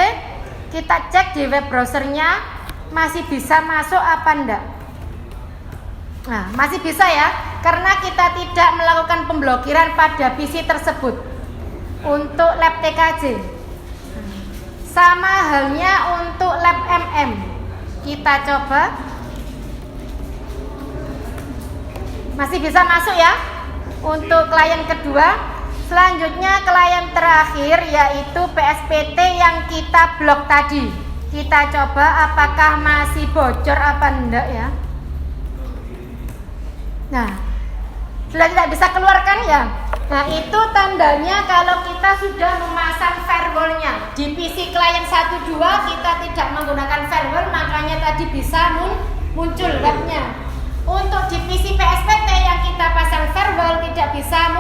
Kita cek di web browsernya masih bisa masuk apa enggak. Nah, masih bisa ya, karena kita tidak melakukan pemblokiran pada PC tersebut untuk lab TKJ. Sama halnya untuk lab MM. Kita coba. Masih bisa masuk ya untuk klien kedua. Selanjutnya klien terakhir yaitu PSPT yang kita blok tadi. Kita coba apakah masih bocor apa enggak ya. Nah, sudah tidak bisa keluarkan ya. Nah, itu tandanya kalau kita sudah memasang firewall-nya. Di PC klien 1.2 kita tidak menggunakan firewall, makanya tadi bisa muncul webnya. Untuk di PC PSPT yang kita pasang firewall tidak bisa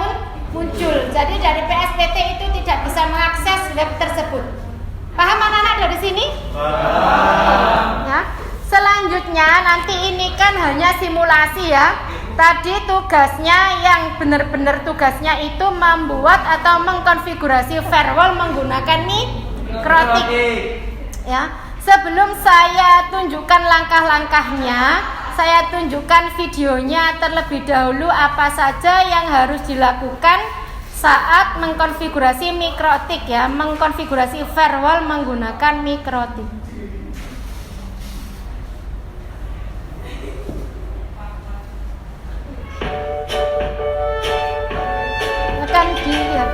muncul. Jadi dari PSPT itu tidak bisa mengakses web tersebut. Paham anak-anak dari sini? Paham. Ya. Selanjutnya nanti ini kan hanya simulasi ya. Tadi tugasnya yang benar-benar tugasnya itu membuat atau mengkonfigurasi firewall menggunakan Mikrotik. Ya. Sebelum saya tunjukkan langkah-langkahnya, saya tunjukkan videonya terlebih dahulu apa saja yang harus dilakukan saat mengkonfigurasi mikrotik ya, mengkonfigurasi firewall menggunakan mikrotik. Akan dilihat.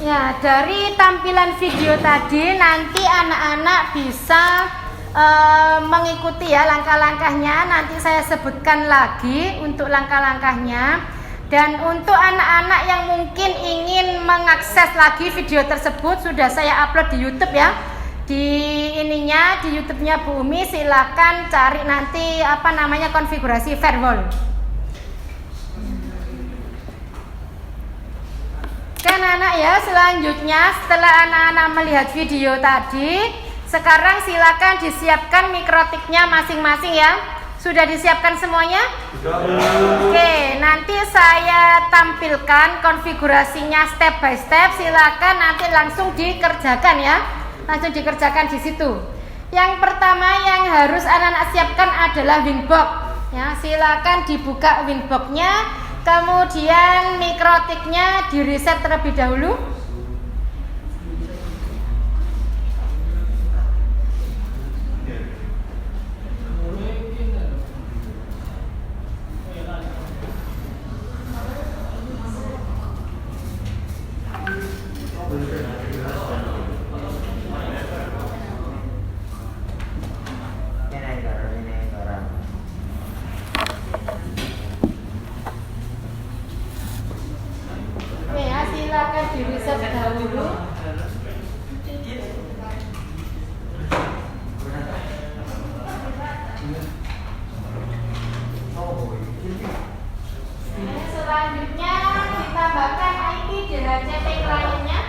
Ya, dari tampilan video tadi nanti anak-anak bisa mengikuti ya langkah-langkahnya. Nanti saya sebutkan lagi untuk langkah-langkahnya. Dan untuk anak-anak yang mungkin ingin mengakses lagi video tersebut, sudah saya upload di YouTube ya. Di ininya, di YouTube-nya Bu Umi, silahkan cari nanti konfigurasi firewall. Kan anak ya, selanjutnya setelah anak-anak melihat video tadi, sekarang silakan disiapkan mikrotiknya masing-masing ya. Sudah disiapkan semuanya? Oke, nanti saya tampilkan konfigurasinya step by step. Silakan nanti langsung dikerjakan ya. Langsung dikerjakan di situ. Yang pertama yang harus anak-anak siapkan adalah Winbox. Ya, silakan dibuka Winbox-nya. Kemudian mikrotiknya di reset terlebih dahulu. Silakan di reset dahulu. Selanjutnya ditambahkan IP DHCP kliennya.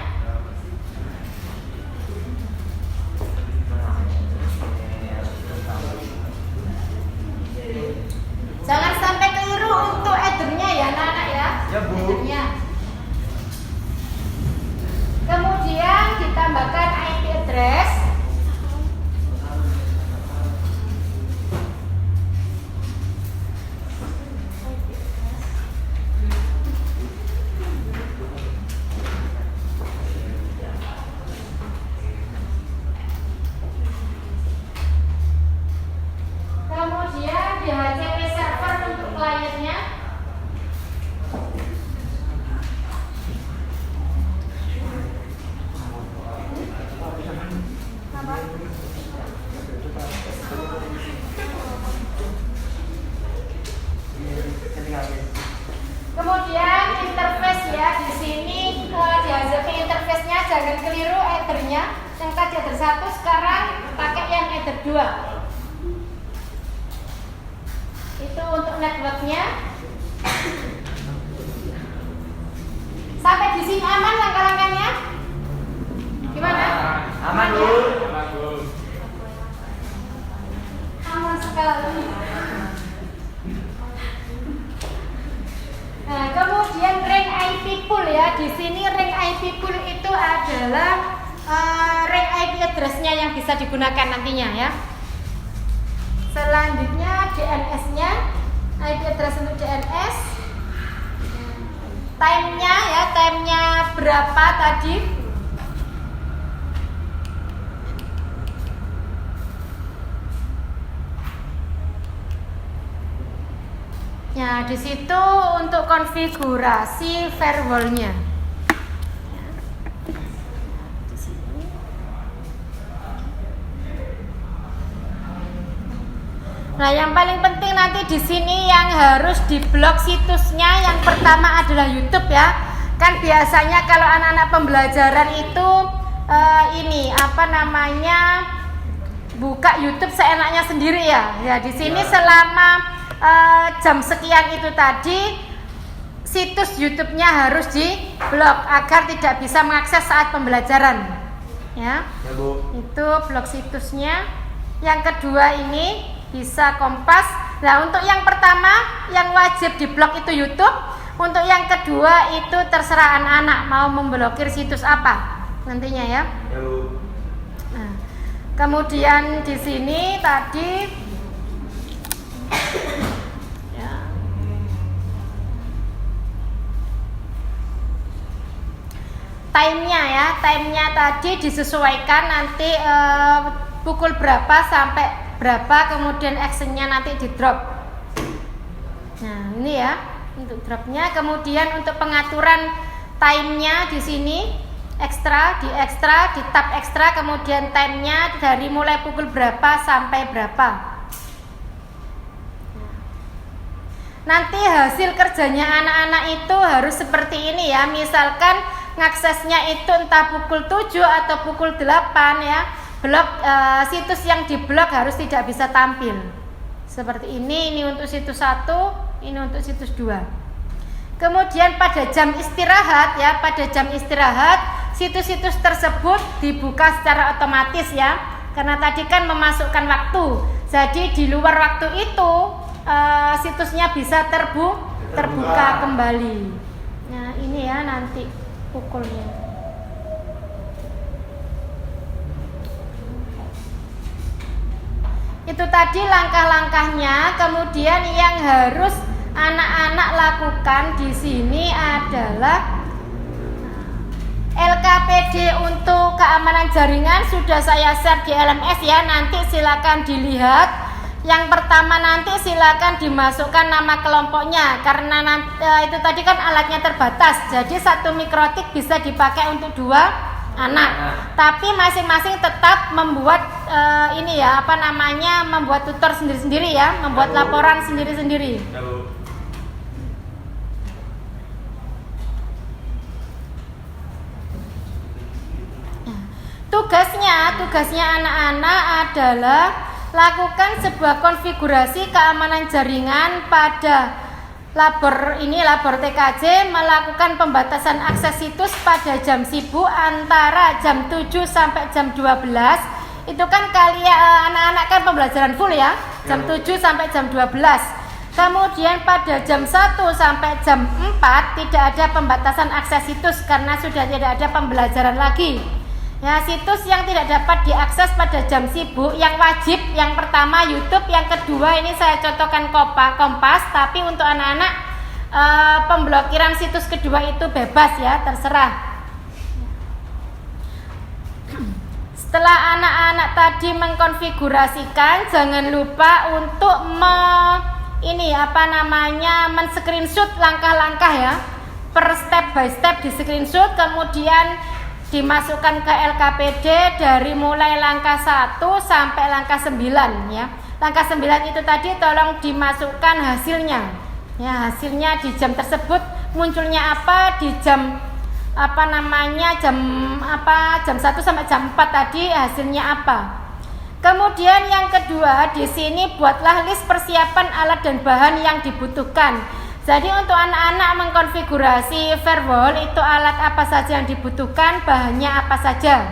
beres. Kemudian di HCP server untuk kliennya. Kemudian interface ya, di sini di HCP interface-nya jangan keliru ethernya. Yang tadi ether 1 sekarang pakai yang ether 2. Itu untuk networknya. Sampai di sini aman langkah-langkahnya? Gimana? Aman, ya? Bu. Aman sekali. Nah, kemudian ring IP pool ya. Di sini ring IP pool itu adalah ring IP address-nya yang bisa digunakan nantinya ya. Selanjutnya DNS-nya, IP address untuk DNS. Time-nya ya, time-nya berapa tadi? Ya, di situ untuk konfigurasi firewall-nya. Nah, yang paling penting nanti di sini yang harus diblok situsnya yang pertama adalah YouTube ya. Kan biasanya kalau anak-anak pembelajaran itu buka YouTube seenaknya sendiri ya. Ya, di sini selama jam sekian itu tadi situs YouTube-nya harus diblok agar tidak bisa mengakses saat pembelajaran. Ya. Ya, Bu. Itu blok situsnya. Yang kedua ini bisa Kompas. Nah, untuk yang pertama yang wajib diblok itu YouTube. Untuk yang kedua itu terserah anak-anak mau memblokir situs apa nantinya ya. Ya, Bu. Nah, kemudian di sini tadi ya. Time-nya ya, time-nya tadi disesuaikan nanti pukul berapa sampai berapa, kemudian actionnya nanti di drop. Nah, ini ya untuk dropnya. Kemudian untuk pengaturan time-nya di sini di tab ekstra, kemudian time-nya dari mulai pukul berapa sampai berapa. Nanti hasil kerjanya anak-anak itu harus seperti ini ya. Misalkan ngaksesnya itu entah pukul 7 atau pukul 8 ya. Situs yang diblok harus tidak bisa tampil. Seperti ini untuk situs 1, ini untuk situs 2. Kemudian pada jam istirahat ya, situs-situs tersebut dibuka secara otomatis ya. Karena tadi kan memasukkan waktu. Jadi di luar waktu itu situsnya bisa terbuka kembali. Nah, ini ya nanti pukulnya. Itu tadi langkah-langkahnya. Kemudian yang harus anak-anak lakukan di sini adalah LKPD untuk keamanan jaringan sudah saya share di LMS ya. Nanti silakan dilihat. Yang pertama nanti silakan dimasukkan nama kelompoknya karena itu tadi kan alatnya terbatas. Jadi 1 mikrotik bisa dipakai untuk 2 anak, tapi masing-masing tetap membuat membuat tutor sendiri-sendiri ya, membuat laporan sendiri-sendiri. Tugasnya anak-anak adalah lakukan sebuah konfigurasi keamanan jaringan pada labor TKJ, melakukan pembatasan akses situs pada jam sibuk antara jam 7 sampai jam 12. Itu kan anak-anak kan pembelajaran full ya, jam 7 sampai jam 12. Kemudian pada jam 1 sampai jam 4 tidak ada pembatasan akses situs karena sudah tidak ada pembelajaran lagi. Ya, situs yang tidak dapat diakses pada jam sibuk yang wajib, yang pertama YouTube, yang kedua ini saya contohkan Kompas, tapi untuk anak-anak pemblokiran situs kedua itu bebas ya, terserah. Setelah anak-anak tadi mengkonfigurasikan, jangan lupa untuk men-screenshot langkah-langkah ya, per step by step di screenshot, kemudian dimasukkan ke LKPD dari mulai langkah 1 sampai langkah 9 ya. Langkah 9 itu tadi tolong dimasukkan hasilnya. Ya, hasilnya di jam tersebut munculnya apa, di jam jam 1 sampai jam 4 tadi hasilnya apa. Kemudian yang kedua, di sini buatlah list persiapan alat dan bahan yang dibutuhkan. Jadi untuk anak-anak mengkonfigurasi firewall itu alat apa saja yang dibutuhkan, bahannya apa saja.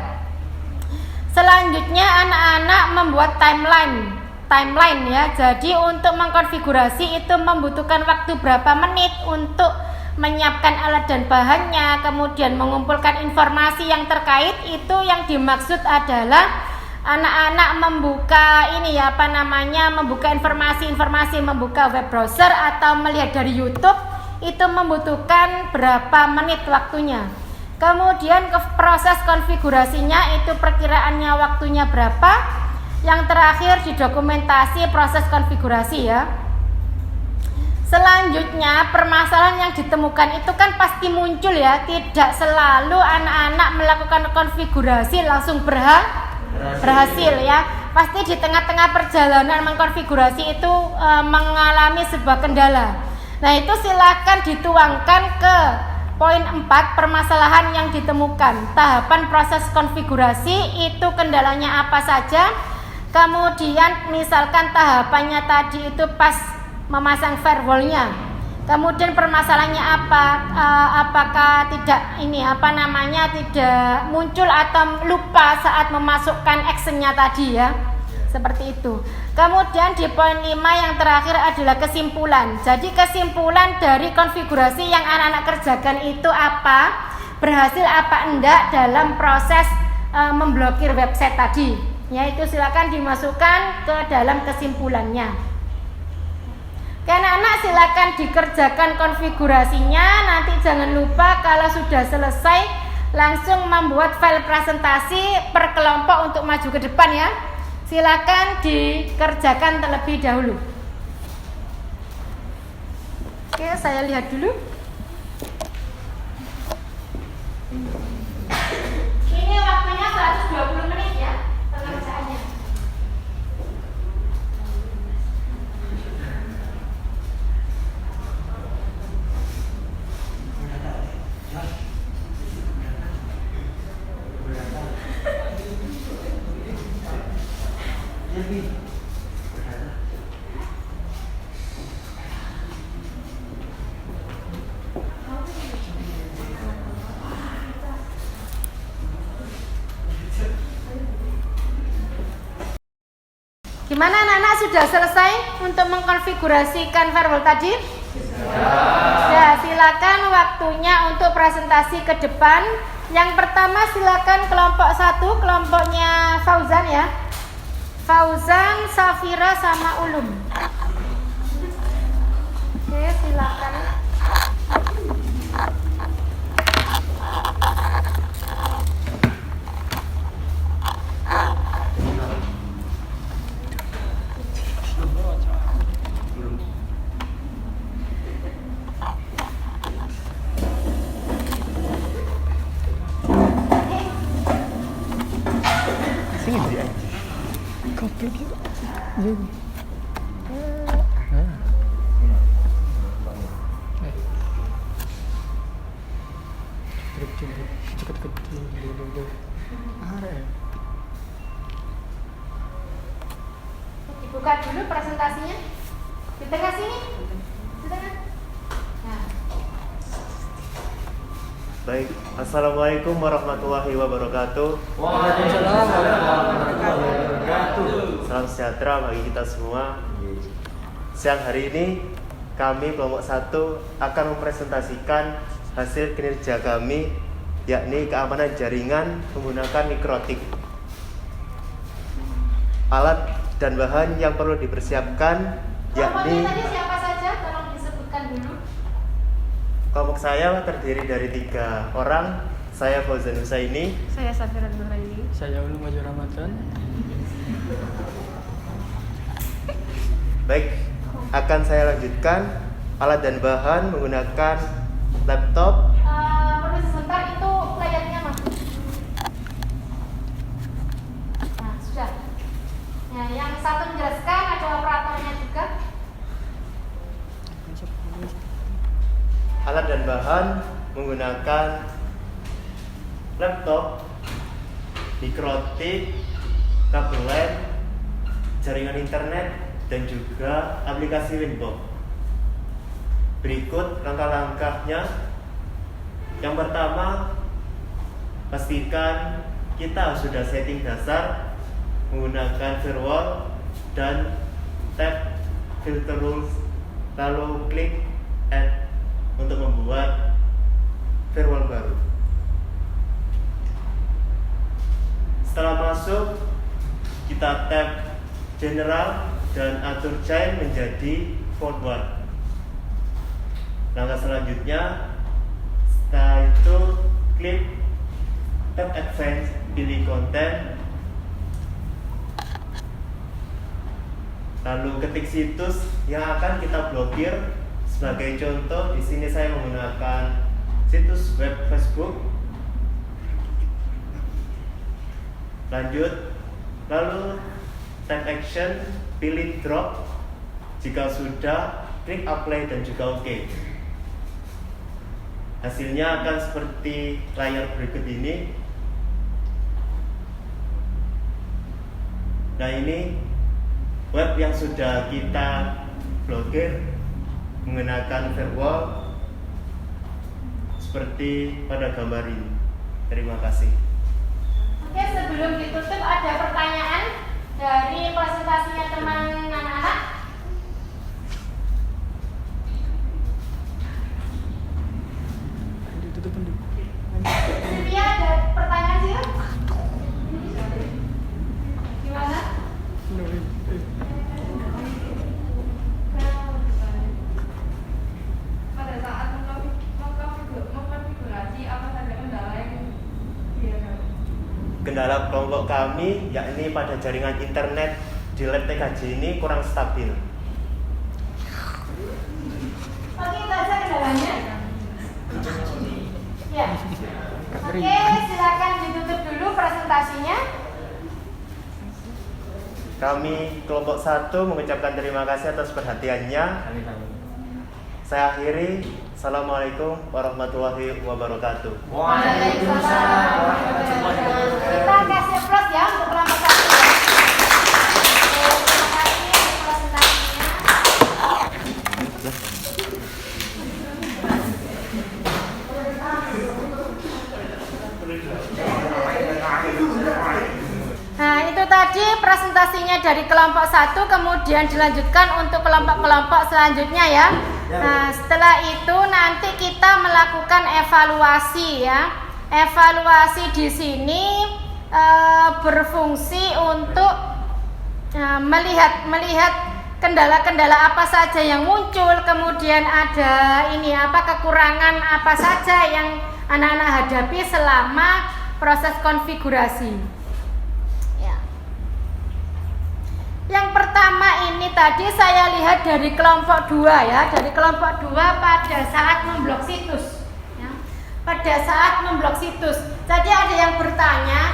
Selanjutnya anak-anak membuat timeline ya. Jadi untuk mengkonfigurasi itu membutuhkan waktu berapa menit untuk menyiapkan alat dan bahannya, kemudian mengumpulkan informasi yang terkait. Itu yang dimaksud adalah anak-anak membuka membuka informasi, membuka web browser atau melihat dari YouTube, itu membutuhkan berapa menit waktunya. Kemudian proses konfigurasinya itu perkiraannya waktunya berapa. Yang terakhir didokumentasi proses konfigurasi ya. Selanjutnya permasalahan yang ditemukan itu kan pasti muncul ya, tidak selalu anak-anak melakukan konfigurasi langsung berhasil ya. Pasti di tengah-tengah perjalanan mengkonfigurasi itu mengalami sebuah kendala. Nah, itu silakan dituangkan ke poin 4, permasalahan yang ditemukan. Tahapan proses konfigurasi itu kendalanya apa saja. Kemudian misalkan tahapannya tadi itu pas memasang firewallnya. Kemudian permasalahannya apa? Apakah tidak tidak muncul atau lupa saat memasukkan actionnya tadi ya, seperti itu. Kemudian di poin 5 yang terakhir adalah kesimpulan. Jadi kesimpulan dari konfigurasi yang anak-anak kerjakan itu apa? Berhasil apa enggak dalam proses memblokir website tadi? Ya, itu silakan dimasukkan ke dalam kesimpulannya. Anak-anak silakan dikerjakan konfigurasinya. Nanti jangan lupa kalau sudah selesai langsung membuat file presentasi per kelompok untuk maju ke depan ya. Silakan dikerjakan terlebih dahulu. Oke, saya lihat dulu. Ini waktunya 120 menit ya pengerjaannya. Gimana anak-anak, sudah selesai untuk mengkonfigurasikan firewall tadi? Ya, silakan waktunya untuk presentasi ke depan. Yang pertama silakan kelompok 1, kelompoknya Fauzan ya. Fauzan, Safira sama Ulum. Oke, silakan. Dibuka dulu presentasinya di tengah sini, di tengah. Nah. Baik, assalamualaikum warahmatullahi wabarakatuh. Waalaikumsalam warahmatullahi wabarakatuh. Salam sejahtera bagi kita semua. Siang hari ini kami kelompok 1 akan mempresentasikan hasil kinerja kami yakni keamanan jaringan menggunakan mikrotik. Alat dan bahan yang perlu dipersiapkan yakni kelompoknya tadi siapa saja? Tolong disebutkan dulu. kelompok saya terdiri dari 3 orang. Saya Fauzan Husaini. Saya Safirat Nuraini. Saya Ulu Maju Ramadan. Baik, akan saya lanjutkan. Alat dan bahan menggunakan laptop, Perlu sebentar, itu layarnya mas. Nah sudah. Nah yang satu menjelaskan ada operatornya juga. alat dan bahan menggunakan laptop, mikrotik, kabel LAN, jaringan internet, dan juga aplikasi Windows. Berikut langkah-langkahnya. Yang pertama, pastikan kita sudah setting dasar menggunakan firewall dan tab filter rules, lalu klik add untuk membuat firewall baru. Setelah masuk, kita tab general dan atur chain menjadi forward. Langkah selanjutnya, setelah itu klik tab advance, pilih content, lalu ketik situs yang akan kita blokir. Sebagai contoh, di sini saya menggunakan situs web Facebook. Lanjut, lalu tab action, pilih drop. Jika sudah, klik apply dan juga OK. Hasilnya akan seperti layar berikut ini. Nah, ini web yang sudah kita blokir menggunakan firewall seperti pada gambar ini. Terima kasih. Oke, sebelum ditutup ada pertanyaan dari presentasinya teman anak-anak. Sylvia, ada pertanyaan sih? Gimana? Pada saat mengkonfigurasi apa saja kendala yang dihadapi? Kendala kelompok kami yakni pada jaringan internet di lab TKJ ini kurang stabil. Oke, itu aja kendalanya. Ya. Oke, silakan ditutup dulu presentasinya. Kami kelompok 1 mengucapkan terima kasih atas perhatiannya. Saya akhiri. Assalamualaikum warahmatullahi wabarakatuh. Waalaikumsalam warahmatullahi wabarakatuh. Kita kasih plus ya untuk kelompok 1 ya. Terima kasih untuk presentasinya. Nah, itu tadi presentasinya dari kelompok 1, kemudian dilanjutkan untuk kelompok-kelompok selanjutnya ya. Nah, setelah itu nanti kita melakukan evaluasi ya. Evaluasi di sini berfungsi untuk melihat kendala-kendala apa saja yang muncul, kemudian ada kekurangan apa saja yang anak-anak hadapi selama proses konfigurasi. Yang pertama ini tadi saya lihat dari kelompok 2 ya, dari kelompok 2 pada saat memblok situs ya. Pada saat memblok situs. Jadi ada yang bertanya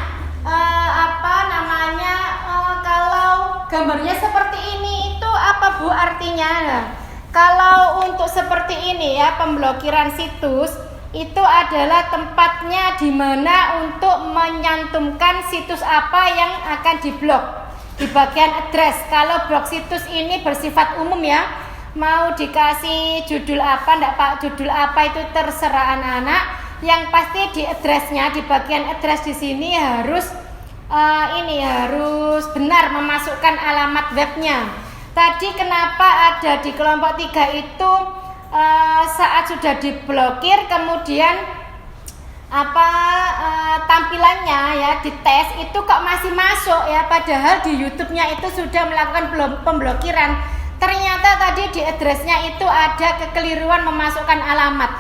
kalau gambarnya seperti ini itu apa Bu artinya? Nah, kalau untuk seperti ini ya, pemblokiran situs itu adalah tempatnya di mana untuk menyantumkan situs apa yang akan diblok. Di bagian address, kalau blok situs ini bersifat umum ya, mau dikasih judul apa, enggak Pak, judul apa itu terserah anak-anak. Yang pasti di addressnya, di bagian address di sini harus harus benar memasukkan alamat webnya. Tadi kenapa ada di kelompok 3 itu saat sudah diblokir kemudian tampilannya ya di tes itu kok masih masuk ya, padahal di YouTube-nya itu sudah melakukan pemblokiran. Ternyata tadi di address-nya itu ada kekeliruan memasukkan alamat.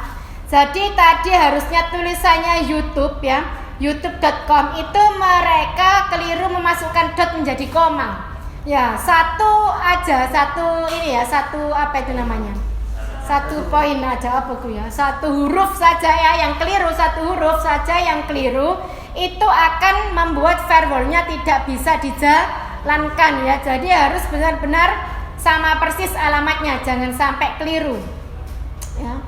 Jadi tadi harusnya tulisannya YouTube ya, youtube.com, itu mereka keliru memasukkan dot menjadi koma. Ya, satu poin aja apa ya, satu huruf saja ya yang keliru, itu akan membuat firewall-nya tidak bisa dijalankan ya. Jadi harus benar-benar sama persis alamatnya, jangan sampai keliru ya,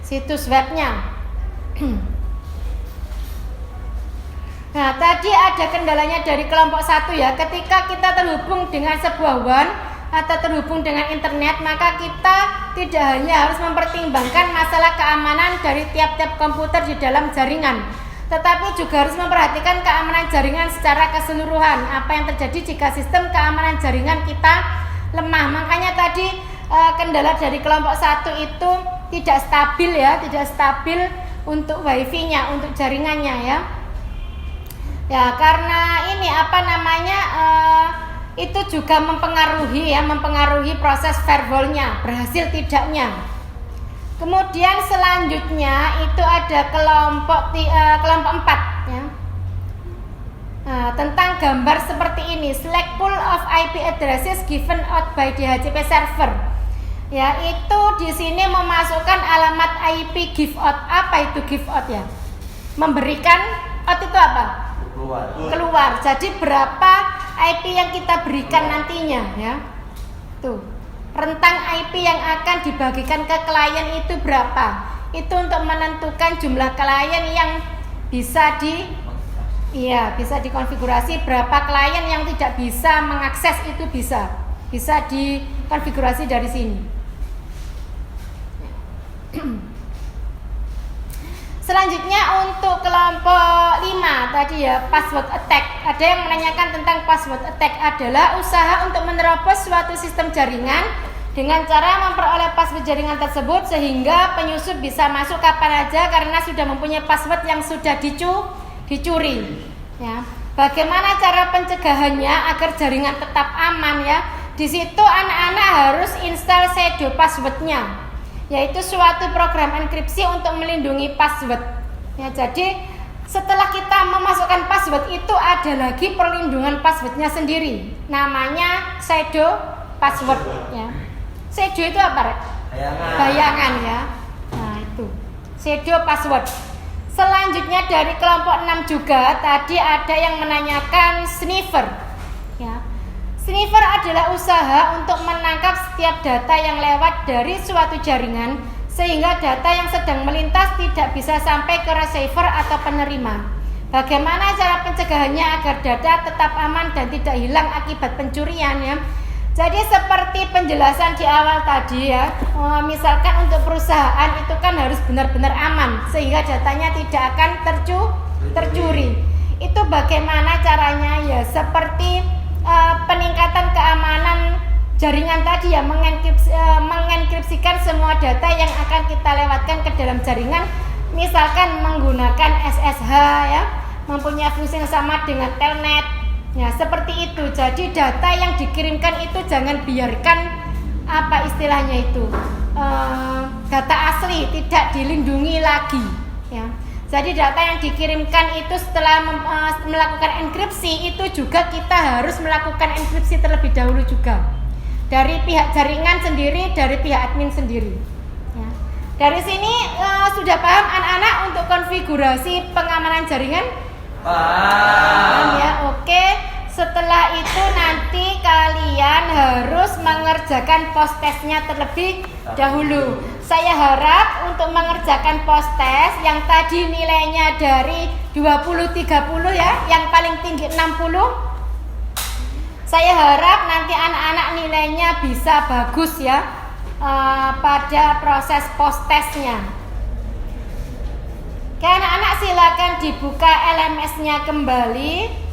situs webnya. Nah, tadi ada kendalanya dari kelompok 1 ya. Ketika kita terhubung dengan sebuah WAN atau terhubung dengan internet, maka kita tidak hanya harus mempertimbangkan masalah keamanan dari tiap-tiap komputer di dalam jaringan, tetapi juga harus memperhatikan keamanan jaringan secara keseluruhan. Apa yang terjadi jika sistem keamanan jaringan kita lemah. Makanya tadi kendala dari kelompok 1 itu tidak stabil untuk wifi-nya, untuk jaringannya ya. Ya, karena ini itu juga mempengaruhi proses firewall-nya, berhasil tidaknya. Kemudian selanjutnya itu ada kelompok 4 ya. Nah, tentang gambar seperti ini, select pool of IP addresses given out by DHCP server. Ya, itu di sini memasukkan alamat IP give out. Apa itu give out ya? Memberikan, out itu apa? Keluar. Jadi berapa IP yang kita berikan nantinya ya. Tuh. Rentang IP yang akan dibagikan ke klien itu berapa? Itu untuk menentukan jumlah klien yang bisa dikonfigurasi. Berapa klien yang tidak bisa mengakses itu bisa dikonfigurasi dari sini. Selanjutnya untuk kelompok 5 tadi ya, password attack. Ada yang menanyakan tentang password attack, adalah usaha untuk menerobos suatu sistem jaringan dengan cara memperoleh password jaringan tersebut sehingga penyusup bisa masuk kapan aja karena sudah mempunyai password yang sudah dicuri. Ya. Bagaimana cara pencegahannya agar jaringan tetap aman ya? Di situ anak-anak harus install shadow passwordnya, yaitu suatu program enkripsi untuk melindungi password. Ya, jadi setelah kita memasukkan password itu ada lagi perlindungan passwordnya sendiri, namanya shadow password. Ya. Shadow itu apa? Bayangan ya. Nah itu shadow password. Selanjutnya dari kelompok 6 juga tadi ada yang menanyakan sniffer. Ya. Sniffer adalah usaha untuk menangkap setiap data yang lewat dari suatu jaringan sehingga data yang sedang melintas tidak bisa sampai ke receiver atau penerima. Bagaimana cara pencegahannya agar data tetap aman dan tidak hilang akibat pencurian ya? Jadi seperti penjelasan di awal tadi ya, misalkan untuk perusahaan itu kan harus benar-benar aman sehingga datanya tidak akan tercuri. Itu bagaimana caranya ya? Seperti peningkatan keamanan jaringan tadi ya, mengenkripsikan semua data yang akan kita lewatkan ke dalam jaringan, misalkan menggunakan SSH ya, mempunyai fungsi yang sama dengan telnet ya, seperti itu. Jadi data yang dikirimkan itu jangan biarkan data asli tidak dilindungi lagi ya. Jadi data yang dikirimkan itu setelah melakukan enkripsi itu juga kita harus melakukan enkripsi terlebih dahulu juga. Dari pihak jaringan sendiri, dari pihak admin sendiri. Ya. Dari sini sudah paham anak-anak untuk konfigurasi pengamanan jaringan? Paham ya, oke. Setelah itu nanti kalian harus mengerjakan post testnya terlebih dahulu. Saya harap untuk mengerjakan post test yang tadi nilainya dari 20-30 ya, yang paling tinggi 60. Saya harap nanti anak-anak nilainya bisa bagus ya pada proses post testnya. Oke, anak-anak silakan dibuka LMS-nya kembali.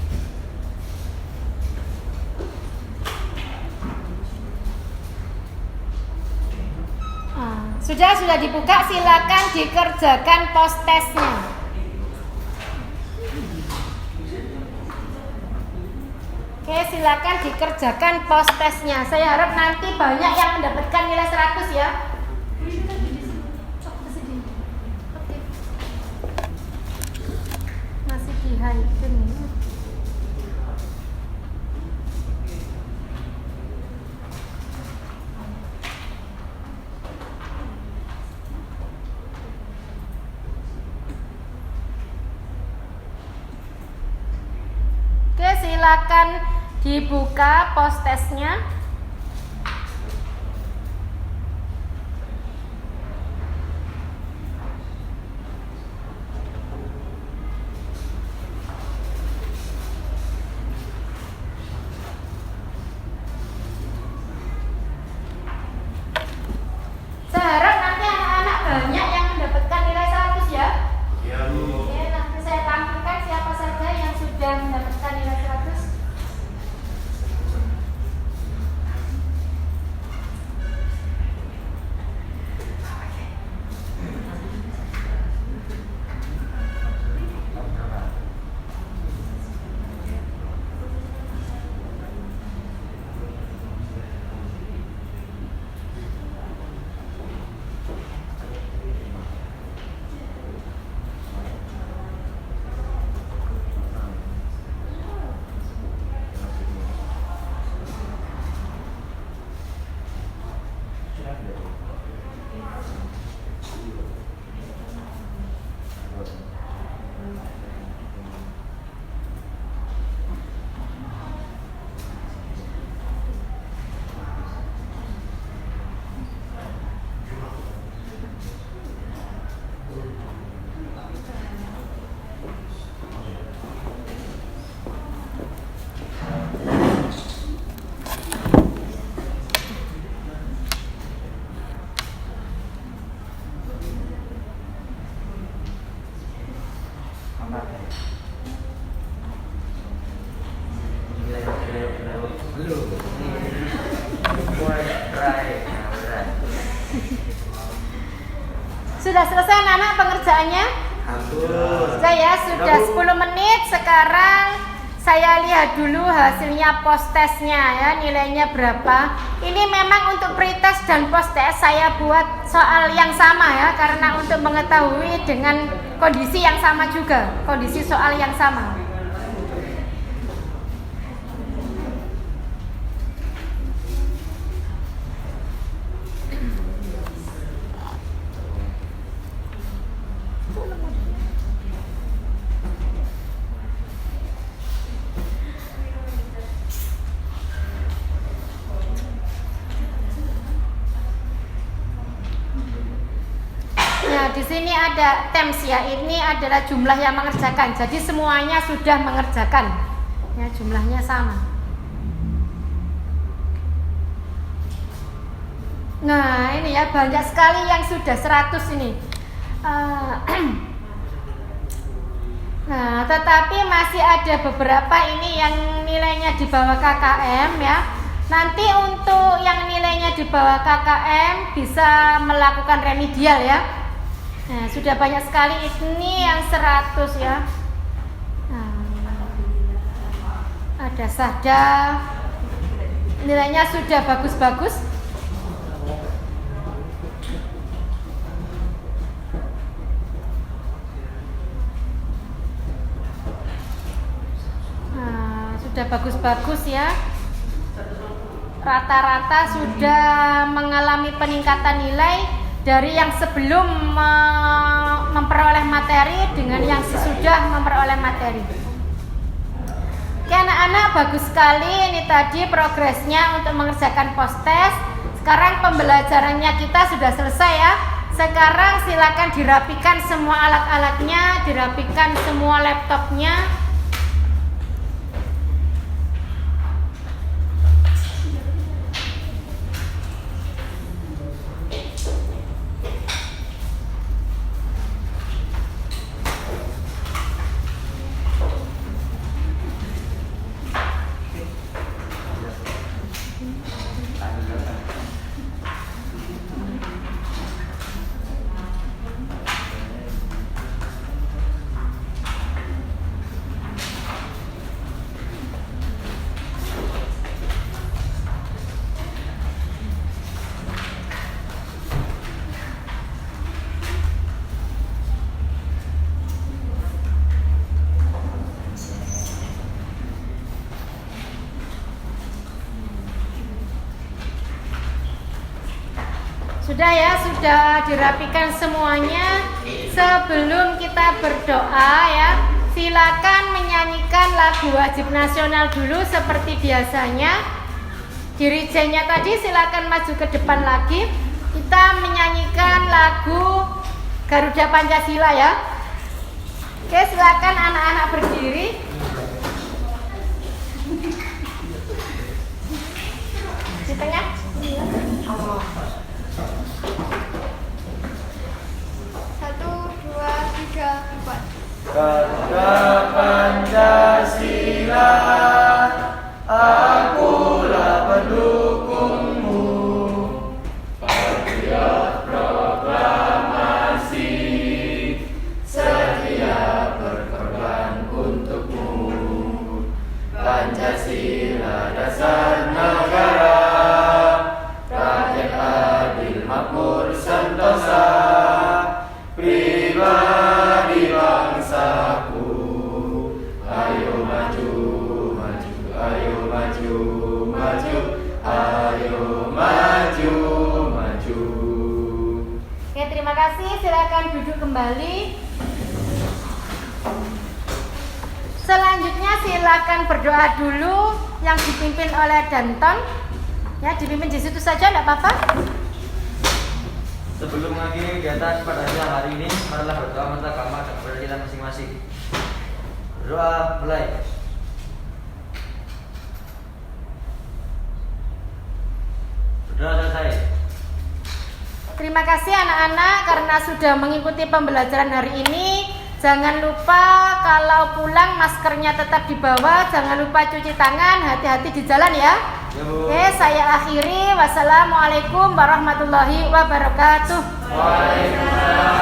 Sudah dibuka, silakan dikerjakan post testnya. Oke, silakan dikerjakan post testnya. Saya harap nanti banyak yang mendapatkan nilai 100 ya. Masih di hidden. Oke, silakan dibuka post testnya. Saya harap nanti anak-anak banyak yang mendapatkan nilai 100 ya. Ya, Bu. Oke, nanti saya tampilkan siapa saja yang sudah mendapatkan nilai 100. Sudah selesai anak-anak pengerjaannya? Sudah ya, sudah 10 menit. Sekarang saya lihat dulu hasilnya post testnya ya, nilainya berapa. Ini memang untuk pretest dan post test saya buat soal yang sama ya, karena untuk mengetahui dengan kondisi yang sama juga, kondisi soal yang sama. Di sini ada terms ya, ini adalah jumlah yang mengerjakan. Jadi semuanya sudah mengerjakan. Ya, jumlahnya sama. Nah, ini ya banyak sekali yang sudah 100 ini. Nah, tetapi masih ada beberapa ini yang nilainya di bawah KKM ya. Nanti untuk yang nilainya di bawah KKM bisa melakukan remedial ya. Nah, sudah banyak sekali ini yang 100 ya. Nah, ada Sada, nilainya sudah bagus-bagus. Nah, sudah bagus-bagus ya. Rata-rata sudah mengalami peningkatan nilai dari yang sebelum memperoleh materi dengan yang sesudah memperoleh materi. Oke anak-anak, bagus sekali ini tadi progresnya untuk mengerjakan post test. Sekarang pembelajarannya kita sudah selesai ya. Sekarang silakan dirapikan semua alat-alatnya, dirapikan semua laptopnya. Sudah ya, sudah dirapikan semuanya. Sebelum kita berdoa ya, silakan menyanyikan lagu wajib nasional dulu seperti biasanya. Dirijennya tadi silakan maju ke depan lagi. Kita menyanyikan lagu Garuda Pancasila ya. Oke, silakan anak-anak berdiri. Di tengah. Satu, dua, tiga, empat. Garuda Pancasila, akulah pendukungmu. Patriot proklamasi, setia berkorban untukmu. Pancasila dasar negara, rakyat adil makmur sentosa, pribadi bangsaku. Ayo maju, maju, ayo maju, maju, ayo maju, maju. Oke, terima kasih. Silakan duduk kembali. Selanjutnya silakan berdoa dulu yang dipimpin oleh Danton. Ya, dipimpin di situ saja, enggak apa-apa. Sebelum mengakhiri kegiatan pada siang hari ini, marilah berdoa menurut agama dan kepada kita masing-masing. Berdoa mulai. Berdoa selesai. Terima kasih anak-anak karena sudah mengikuti pembelajaran hari ini. Jangan lupa kalau pulang maskernya tetap dibawa. Jangan lupa cuci tangan, hati-hati di jalan ya. Oke, saya akhiri. Wassalamualaikum warahmatullahi wabarakatuh. Waalaikumsalam.